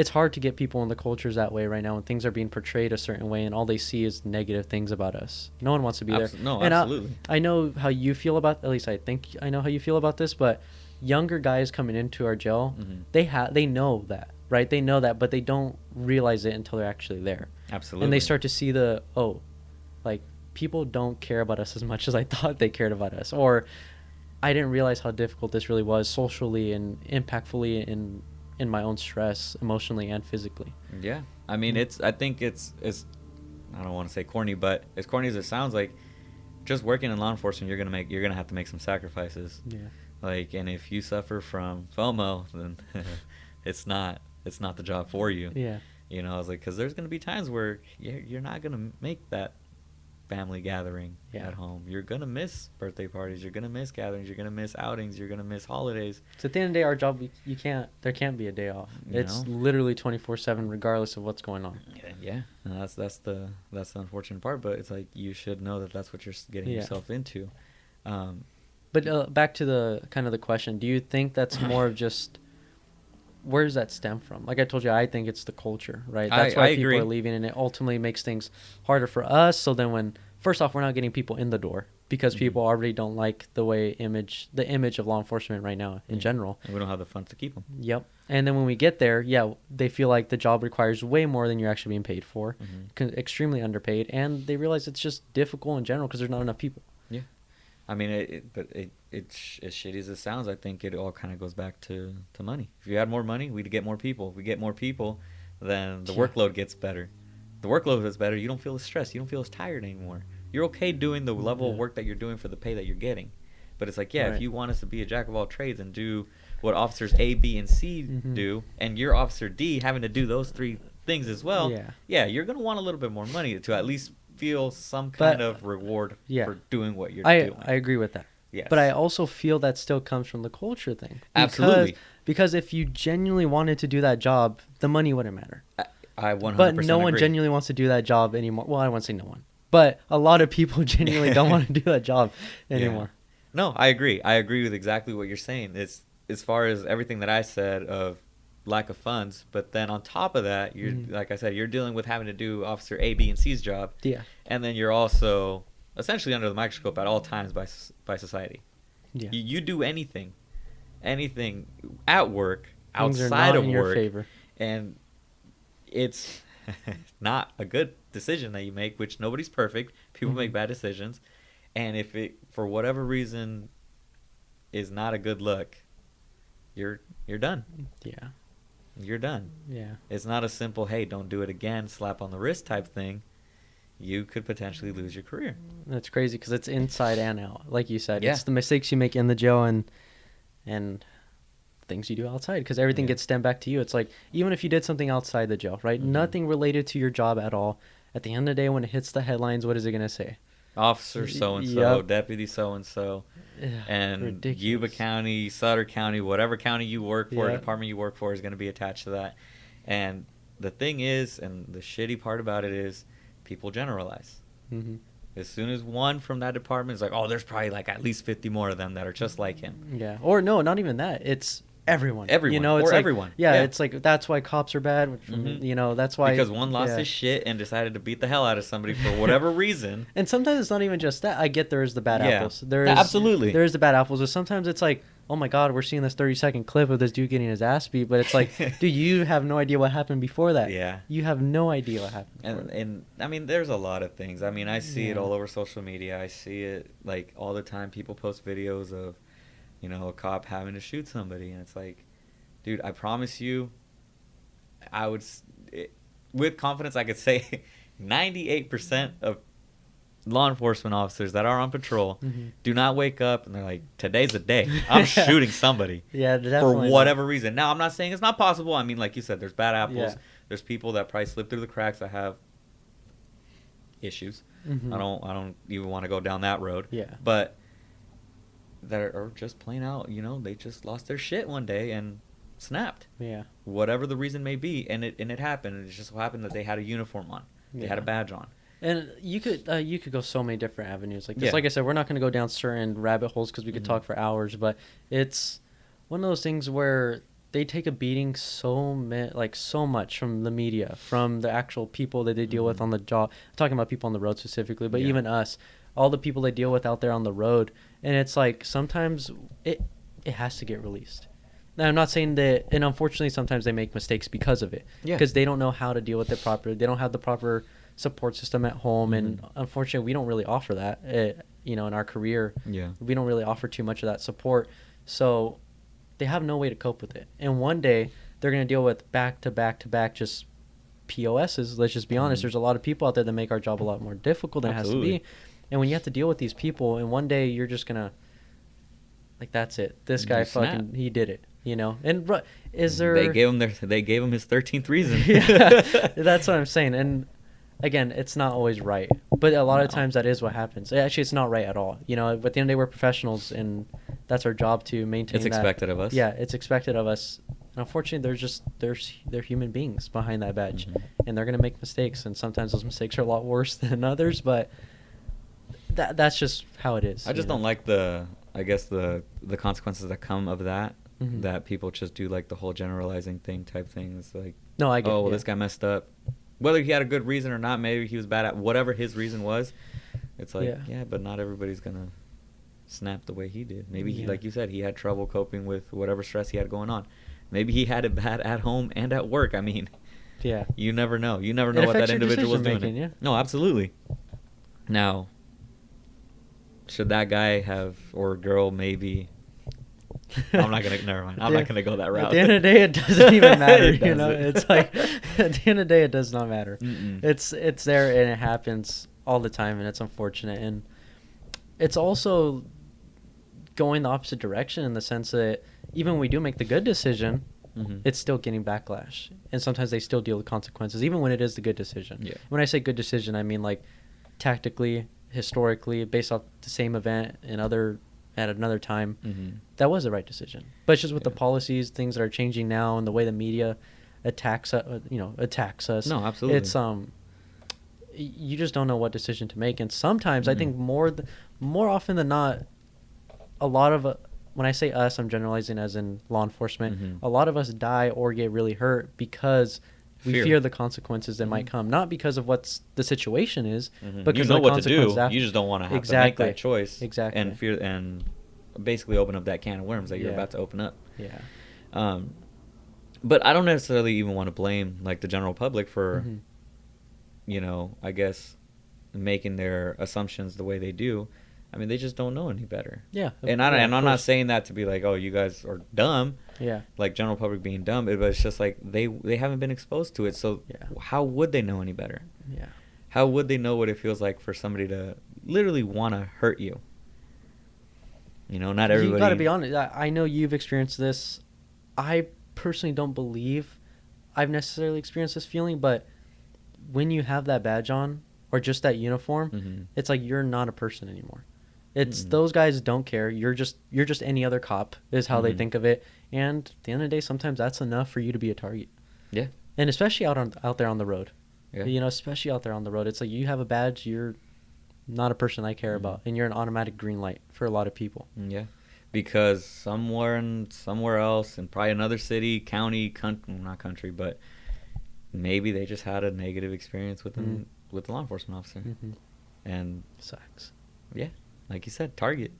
hard to get people in the cultures that way right now, when things are being portrayed a certain way and all they see is negative things about us. No one wants to be there. No, And absolutely. I know how you feel about, at least I think I know how you feel about this, but younger guys coming into our jail, they know that, right? They know that, but they don't realize it until they're actually there. Absolutely. And they start to see like, people don't care about us as much as I thought they cared about us, or I didn't realize how difficult this really was socially and impactfully in my own stress, emotionally and physically. Yeah, I mean, I think it's I don't want to say corny, but as corny as it sounds, like, just working in law enforcement, you're gonna have to make some sacrifices. Yeah. Like, and if you suffer from FOMO, then it's not the job for you. Yeah. You know, I was like, because there's gonna be times where you're not gonna make that family gathering at home. You're gonna miss birthday parties. You're gonna miss gatherings. You're gonna miss outings. You're gonna miss holidays. So at the end of the day, our job, there can't be a day off. It's literally 24/7, regardless of what's going on. Yeah, and that's the unfortunate part. But it's like, you should know that that's what you're getting yourself into. But back to the kind of the question, do you think that's more of just, where does that stem from? Like I told you, I think it's the culture, right? That's why people are leaving, and it ultimately makes things harder for us. So then first off, we're not getting people in the door, because people already don't like the image of law enforcement right now in general. And we don't have the funds to keep them. Yep. And then when we get there, they feel like the job requires way more than you're actually being paid for, extremely underpaid, and they realize it's just difficult in general because there's not enough people. Yeah. I mean, it's as shitty as it sounds, I think it all kind of goes back to money. If you had more money, we'd get more people. If we get more people, then the workload gets better. The workload is better. You don't feel as stressed. You don't feel as tired anymore. You're okay doing the level of work that you're doing for the pay that you're getting. But it's like, if you want us to be a jack of all trades and do what officers A, B, and C do, and you're officer D having to do those 3 things as well, you're going to want a little bit more money to at least feel some kind of reward for doing what you're doing. I agree with that. Yes. But I also feel that still comes from the culture thing. Absolutely. Because if you genuinely wanted to do that job, the money wouldn't matter. I 100% But no one agree. genuinely wants to do that job anymore. Well, I don't want to say no one. But a lot of people genuinely don't want to do that job anymore. No, I agree. I agree with exactly what you're saying. It's as far as everything that I said of lack of funds, but then on top of that, you're like I said, you're dealing with having to do officer A, B, and C's job. Yeah. And then you're also essentially under the microscope at all times by society. Yeah. You do anything at work, Things are outside not of in your work, favor. and it's not a good decision that you make, which nobody's perfect. People make Mm-hmm. bad decisions. And if it, for whatever reason, is not a good look, you're done. Yeah. You're done. Yeah. It's not a simple, hey, don't do it again, slap on the wrist type thing. You could potentially lose your career. That's crazy because it's inside and out. Like you said, Yeah. it's the mistakes you make in the jail and things you do outside because everything Yeah. gets stemmed back to you. It's like even if you did something outside the jail, right? Mhm. Nothing related to your job at all. At the end of the day, when it hits the headlines, what is it going to say? Officer so-and-so, Yep. deputy so-and-so, Ugh, and ridiculous. Yuba County, Sutter County, whatever county you work for, Yeah. department you work for is going to be attached to that. And the thing is, and the shitty part about it is, people generalize. Mm-hmm. As soon as one from that department is like, oh, there's probably like at least 50 more of them that are just like him. Yeah. Or no, not even that. It's everyone. Everyone. You know, it's Or like, everyone. Yeah, Yeah. it's like that's why cops are bad. Mhm. You know, that's why Because one lost yeah. his shit and decided to beat the hell out of somebody for whatever reason. And sometimes it's not even just that. I get there is the bad Yeah. apples. There is Yeah, absolutely. There is the bad apples, but sometimes it's like, oh my god, we're seeing this 30-second clip of this dude getting his ass beat, but it's like, dude, you have no idea what happened before that. Yeah. You have no idea what happened. Before that. And I mean, there's a lot of things. I mean, I see it Yeah. all over social media. I see it like all the time. People post videos of, you know, a cop having to shoot somebody, and it's like, dude, I promise you, with confidence, I could say 98% of law enforcement officers that are on patrol Mhm. do not wake up and they're like, today's the day. I'm shooting somebody. Yeah, For definitely. whatever reason. Now, I'm not saying it's not possible. I mean, like you said, there's bad apples. Yeah. There's people that probably slip through the cracks that have issues. Mhm. I don't even want to go down that road. Yeah. But that are just plain out, you know, they just lost their shit one day and snapped. Yeah. Whatever the reason may be, and it happened. It just so happened that they had a uniform on. They had a Yeah. badge on. And you could go so many different avenues like this. Yeah. Like I said, we're not going to go down certain rabbit holes because we could Mhm. talk for hours. But it's one of those things where they take a beating so much from the media, from the actual people that they deal with Mhm. on the job. I'm talking about people on the road specifically, but Yeah. even us, all the people they deal with out there on the road. And it's like sometimes it has to get released. Now, I'm not saying that, and unfortunately, sometimes they make mistakes because of it. Yeah. Because they don't know how to deal with it properly. They don't have the proper support system at home, and Mhm. unfortunately, we don't really offer that. You know, in our career, Yeah. we don't really offer too much of that support. So they have no way to cope with it. And one day, they're going to deal with back to back to back just POSs. Let's just be honest. Mhm. There's a lot of people out there that make our job a lot more difficult than it has to Absolutely. be. And when you have to deal with these people, and one day you're just gonna, like, that's it. This guy You snap. fucking, he did it. You know. And is there? They gave him his 13th reason. Yeah, that's what I'm saying. And again, it's not always right, but a lot of No. times that is what happers. Actually, it's not right at all. You know, but at the end of the day, we're professionals, and that's our job to maintain. It's that. expected of us. Yeah, it's expected of us. And unfortunately, they're human beings behind that badge, Mhm. and they're gonna make mistakes, and sometimes those mistakes are a lot worse than others. But that's just how it is. I just don't like the consequences that come of that. Mhm. That people just do like the whole generalizing thing type thing. It's like, No, I get. oh, well, yeah. this guy messed up. Whether he had a good reason or not, maybe he was bad at whatever his reason was. It's like, Yeah. yeah, but not everybody's gonna snap the way he did. Maybe he, Yeah. like you said, he had trouble coping with whatever stress he had going on. Maybe he had it bad at home and at work. I mean, Yeah. you never know. You never It know what that affects your individual was doing. decision-making, yeah. No, absolutely. Now, should that guy have, or girl maybe? I'm not gonna. Never mind. I'm not gonna go that route. At the end of the day, it doesn't even matter. It You know, doesn't. it's like at the end of the day, it does not matter. Mm-mm. It's there and it happens all the time, and it's unfortunate. And it's also going the opposite direction in the sense that even when we do make the good decision, Mhm. it's still getting backlash, and sometimes they still deal with consequences, even when it is the good decision. Yeah. When I say good decision, I mean like tactically, historically, based off the same event at another time. Mhm. That was the right decision. But it's just with the Yeah. policies, things that are changing now, and the way the media attacks us. No, absolutely. It's you just don't know what decision to make, and sometimes I think Mhm. more often than not, a lot of when I say us, I'm generalizing as in law enforcement. Mhm. A lot of us die or get really hurt because we Fear. fear the consequences that might Mhm. come, not because of what's the situation is, Mhm. but You because know of the what to do. consequences after. You just don't want to have Exactly. to make that choice. Exactly. And fear and basically open up that can of worms that you're Yeah. about to open up. Yeah. But I don't necessarily even want to blame like the general public for Mhm. I guess making their assumptions the way they do. I mean, they just don't know any better. Yeah. And I'm not saying that to be like, oh, you guys are dumb. Yeah. Like general public being dumb, but it's just like they haven't been exposed to it. So how would they know any better? Yeah. How would they know what it feels like for somebody to literally want to hurt you? Not everybody. You got to be honest. I know you've experienced this. I personally don't believe I've necessarily experienced this feeling, but when you have that badge on or just that uniform, it's like you're not a person anymore. It's those guys don't care. You're just any other cop is how they think of it. And at the end of the day, sometimes that's enough for you to be a target. Yeah. And especially out there on the road. Yeah. Especially out there on the road. It's like you have a badge, you're not a person I care about, and you're an automatic green light for a lot of people. Yeah. Because somewhere else, in probably another city, county, not country, but maybe they just had a negative experience with the law enforcement officer. And sucks. Yeah. Like you said, target.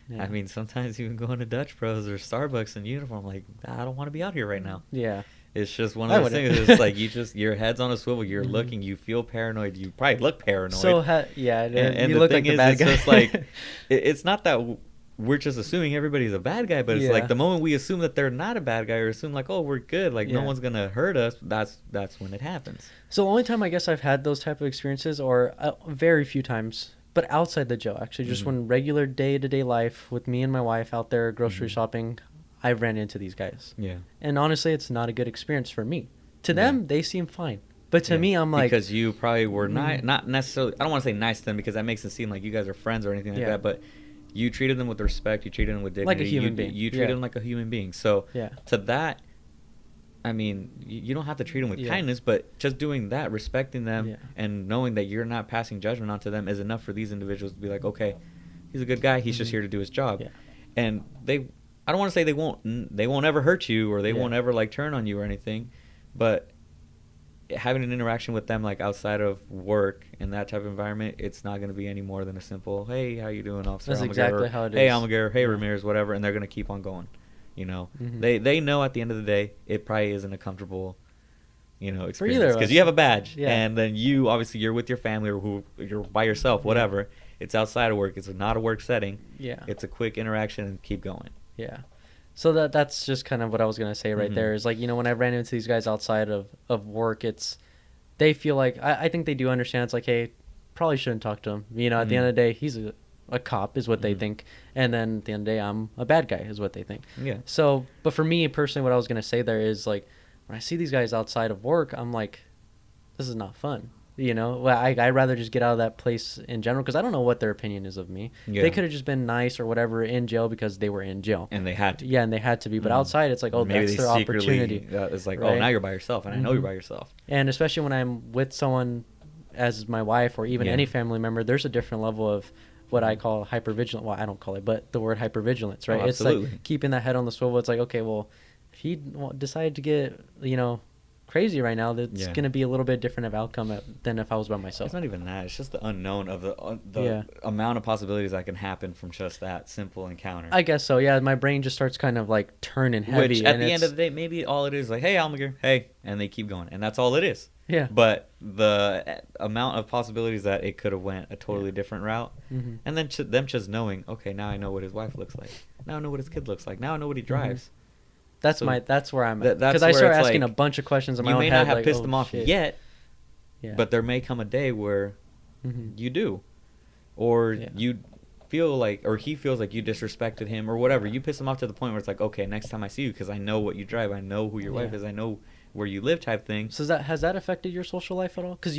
Yeah. I mean, sometimes even going to Dutch Bros or Starbucks in uniform, like, I don't want to be out here right now. Yeah. It's just one of those things. It's like your head's on a swivel. You're looking. You feel paranoid. You probably look paranoid. So, and you look thing like the is, bad it's guy. just like, it's not that we're just assuming everybody's a bad guy, but it's like the moment we assume that they're not a bad guy or assume like, oh, we're good, like no one's going to hurt us, that's when it happens. So the only time I guess I've had those type of experiences, or very few times, but outside the jail, actually, just when regular day-to-day life with me and my wife out there grocery shopping, I ran into these guys. Yeah. And honestly, it's not a good experience for me. To them, they seem fine. But to me, I'm like... Because you probably were not necessarily... I don't want to say nice to them because that makes it seem like you guys are friends or anything like that, but you treated them with respect. You treated them with dignity. Like a human being. You treated them like a human being. So to that, I mean, you don't have to treat them with kindness, but just doing that, respecting them, and knowing that you're not passing judgment onto them is enough for these individuals to be like, okay, he's a good guy. He's just here to do his job. Yeah. And I don't want to say they won't ever hurt you or they won't ever like turn on you or anything, but having an interaction with them like outside of work in that type of environment, it's not going to be any more than a simple, hey, how you doing, officer? That's exactly how it is. Hey, Almaguer. Hey, Ramirez, whatever, and they're going to keep on going. They know at the end of the day it probably isn't a comfortable experience because you have a badge and then you're with your family or you're by yourself, whatever. It's outside of work. It's not a work setting. It's a quick interaction and keep going. So that's just kind of what I was gonna say right there is like, when I ran into these guys outside of work, they feel like I think they do understand. It's like, hey, probably shouldn't talk to him. At the end of the day, he's a cop is what they think, and then at the end of the day, I'm a bad guy is what they think. So, but for me personally, what I was gonna say there is like, when I see these guys outside of work, I'm like, this is not fun. I'd rather just get out of that place in general because I don't know what their opinion is of me. They could have just been nice or whatever in jail because they were in jail. And they had to. Yeah, and they had to be. But outside, it's like, oh, maybe that's their opportunity. It's like, right? Oh, now you're by yourself, and I know you're by yourself. And especially when I'm with someone as my wife or even any family member, there's a different level of what I call hypervigilant. Well, I don't call it, but the word hypervigilance, right? Oh, it's like keeping that head on the swivel. It's like, okay, well, if he decided to get, crazy right now, that's going to be a little bit different of outcome than if I was by myself. It's not even that. It's just the unknown of the amount of possibilities that can happen from just that simple encounter. I guess so. Yeah, my brain just starts kind of like turning heavy. Which at the end of the day, maybe all it is like, hey, Almaguer, hey, and they keep going, and that's all it is. Yeah. But the amount of possibilities that it could have went a totally different route, and then them just knowing, okay, now I know what his wife looks like. Now I know what his kid looks like. Now I know what he drives. That's where I'm at. Because I start asking a bunch of questions in my own head. You may not have like, pissed them off yet, but there may come a day where you do. Or you feel like, or he feels like you disrespected him or whatever. You piss him off to the point where it's like, okay, next time I see you, because I know what you drive, I know who your wife is, I know where you live type thing. So has that affected your social life at all? Because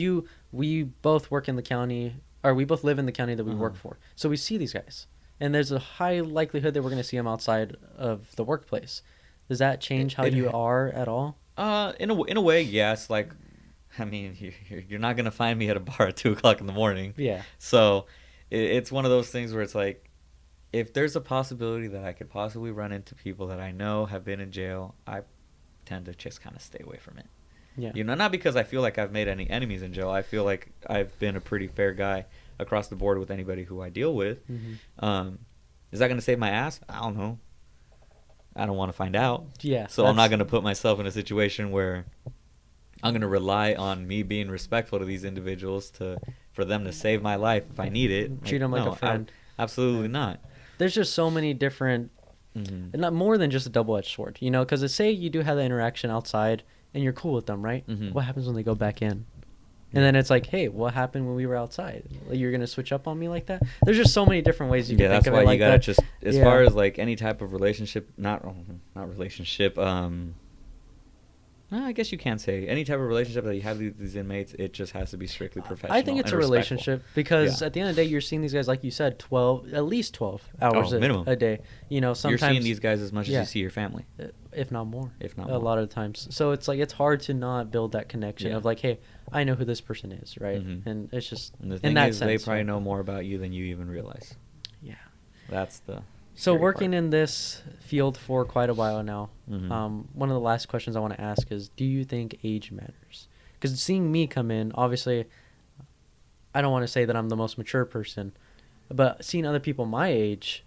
we both work in the county, or we both live in the county that we work for. So we see these guys. And there's a high likelihood that we're going to see them outside of the workplace. Does that change how you are at all? In a way, yes. Like, I mean, you're not gonna find me at a bar at 2:00 in the morning. Yeah. So, it's one of those things where it's like, if there's a possibility that I could possibly run into people that I know have been in jail, I tend to just kind of stay away from it. Yeah. Not because I feel like I've made any enemies in jail. I feel like I've been a pretty fair guy across the board with anybody who I deal with. Is that gonna save my ass? I don't know. I don't want to find out. Yeah. So I'm not going to put myself in a situation where I'm going to rely on me being respectful to these individuals for them to save my life if I need it. Treat them like a friend. Absolutely not. There's just so many different, not more than just a double-edged sword, you know, because say you do have the interaction outside and you're cool with them, right? What happens when they go back in? And then it's like, hey, what happened when we were outside? Like, you're going to switch up on me like that? There's just so many different ways you can think of it like that. Yeah, that's why you got to just, as far as like any type of relationship, not relationship, I guess you can say any type of relationship that you have with these inmates, it just has to be strictly professional. I think it's a relationship because at the end of the day, you're seeing these guys, like you said, at least 12 hours minimum. A day. You know, sometimes you're seeing these guys as much as you see your family, if not more. If not a lot of the times. So it's like it's hard to not build that connection of like, hey, I know who this person is, right? And it's just and the thing in that is, sense, they probably know more about you than you even realize. Yeah, that's the. So working in this field for quite a while now, one of the last questions I want to ask is, do you think age matters? Because seeing me come in, obviously, I don't want to say that I'm the most mature person, but seeing other people my age,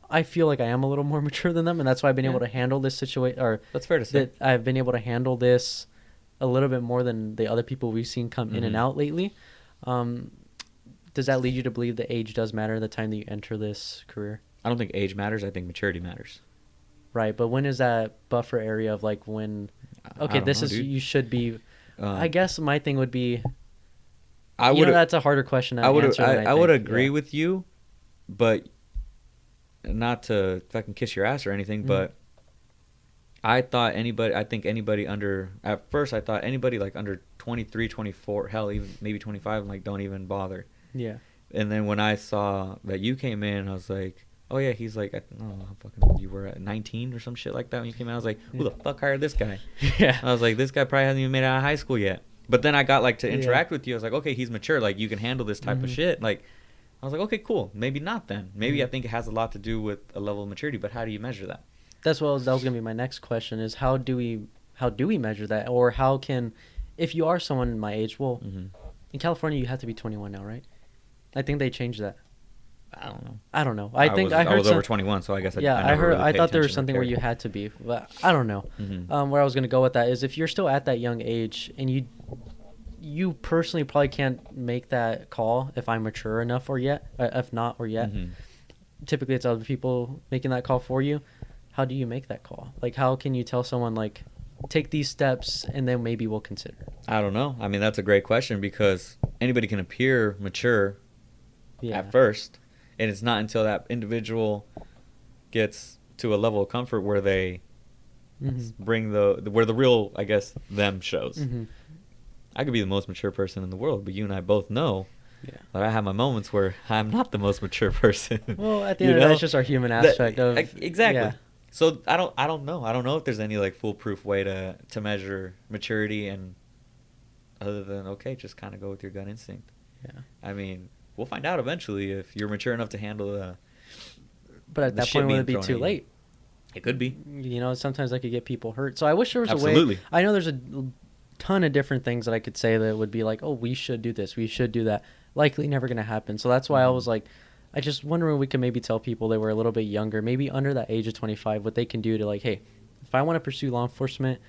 I feel like I am a little more mature than them, and that's why I've been able to handle this situation. Or that's fair to say. That I've been able to handle this a little bit more than the other people we've seen come in and out lately. Does that lead you to believe that age does matter the time that you enter this career? I don't think age matters. I think maturity matters. Right, but when is that buffer area of like when? Okay, you should be. I guess my thing would be. That's a harder question to answer. I would agree with you, but not to fucking kiss your ass or anything. But I thought anybody under. At first, I thought anybody like under 23, 24, hell, even maybe 25. I'm like, don't even bother. Yeah. And then when I saw that you came in, I was like. Oh yeah, he's like, I don't know how fucking you were at 19 or some shit like that when you came out. I was like, who the fuck hired this guy? Yeah. I was like, this guy probably hasn't even made it out of high school yet. But then I got like to interact with you. I was like, okay, he's mature. Like you can handle this type of shit. Like I was like, okay, cool. Maybe not then. Maybe I think it has a lot to do with a level of maturity. But how do you measure that? That was gonna be my next question. Is how do we measure that, or how can, if you are someone my age, well, in California you have to be 21 now, right? I think they changed that. I don't know. I heard I was over 21, so I guess I thought there was something where you had to be, but I don't know. Where I was going to go with that is if you're still at that young age and you personally probably can't make that call if I'm mature enough or yet, if not or yet. Typically it's other people making that call for you. How do you make that call? Like how can you tell someone like take these steps and then maybe we'll consider? I don't know. I mean, that's a great question because anybody can appear mature at first. And it's not until that individual gets to a level of comfort where they bring where the real, I guess, them shows. I could be the most mature person in the world, but you and I both know that I have my moments where I'm not the most mature person. Well, at the end of the day, it's just our human aspect of exactly. Yeah. So I don't know. I don't know if there's any like foolproof way to measure maturity, and other than just kind of go with your gut instinct. Yeah. I mean. We'll find out eventually if you're mature enough to handle but at that point, would it be too late? It could be. You know, sometimes that could get people hurt. So I wish there was a way. I know there's a ton of different things that I could say that would be like, oh, we should do this, we should do that. Likely never going to happen. So that's why I was like, I just wonder if we could maybe tell people they were a little bit younger, maybe under that age of 25, what they can do to like, hey, if I want to pursue law enforcement,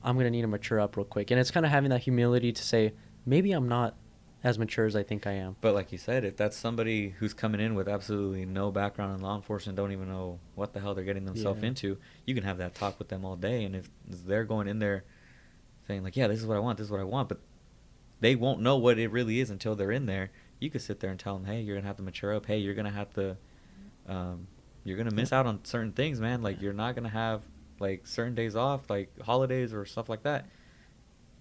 I'm going to need to mature up real quick. And it's kind of having that humility to say, maybe I'm not as mature as I think I am. But like you said, if that's somebody who's coming in with absolutely no background in law enforcement, don't even know what the hell they're getting themselves into, you can have that talk with them all day. And if they're going in there saying like, yeah, this is what I want, but they won't know what it really is until they're in there. You could sit there and tell them, hey, you're going to have to mature up. Hey, you're going to have to, you're going to miss out on certain things, man. Like you're not going to have like certain days off, like holidays or stuff like that.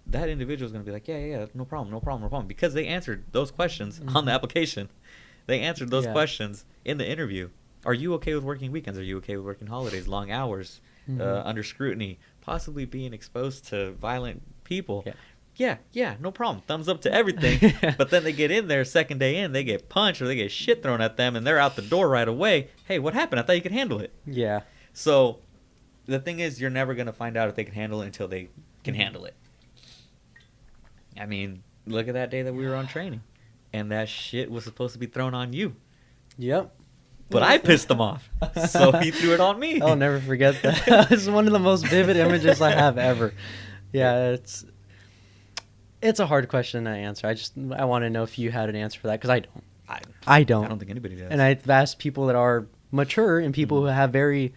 That individual is going to be like, yeah, no problem. Because they answered those questions on the application. They answered those questions in the interview. Are you okay with working weekends? Are you okay with working holidays, long hours, under scrutiny, possibly being exposed to violent people? Yeah, no problem. Thumbs up to everything. But then they get in there, second day in, they get punched or they get shit thrown at them, and they're out the door right away. Hey, what happened? I thought you could handle it. Yeah. So the thing is, you're never going to find out if they can handle it until they can handle it. I mean, look at that day that we were on training, and that shit was supposed to be thrown on you. Yep. But I pissed him off, so he threw it on me. I'll never forget that. It's one of the most vivid images I have ever. Yeah, It's a hard question to answer. I want to know if you had an answer for that because I don't. I I don't. I don't think anybody does. And I've asked people that are mature and people Mhm. who have very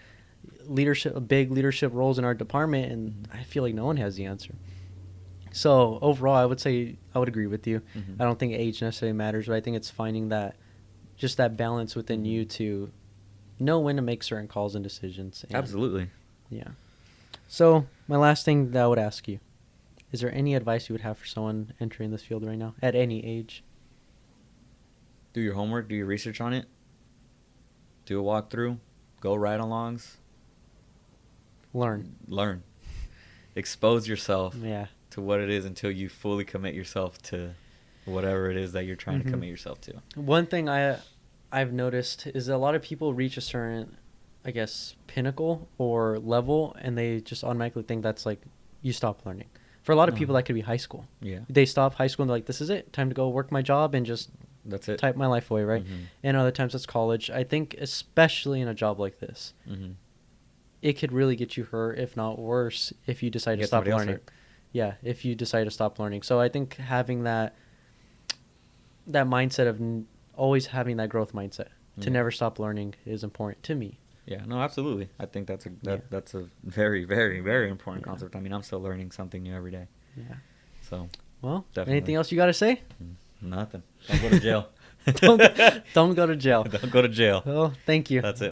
big leadership roles in our department, and Mhm. I feel like no one has the answer. So overall, I would say I would agree with you. Mhm. I don't think age necessarily matters, but I think it's finding that balance within you to know when to make certain calls and decisions. And, Absolutely. Yeah. So my last thing that I would ask you, is there any advice you would have for someone entering this field right now at any age? Do your homework. Do your research on it. Do a walkthrough. Go ride-alongs. Learn. Expose yourself Yeah. to what it is until you fully commit yourself to whatever it is that you're trying Mhm. to commit yourself to. One thing I've noticed is that a lot of people reach a certain, I guess, pinnacle or level, and they just automatically think that's like you stop learning. For a lot of people, that could be high school. Yeah. They stop high school and they're like, "This is it. Time to go work my job and just That's it. type my life away." Right. Mhm. And other times it's college. I think especially in a job like this, Mhm. it could really get you hurt, if not worse, if you decide to Get stop somebody else learning. hurt. Yeah, if you decide to stop learning. So I think having that mindset of always having that growth mindset to Yeah. never stop learning is important to me. Yeah, no, absolutely. I think that's Yeah. that's a very, very, very important Yeah. concept. I mean, I'm still learning something new every day. Yeah. So, Well, definitely. anything else you got to say? Nothing. Don't go to jail. don't go to jail. Don't go to jail. Well, thank you. That's it.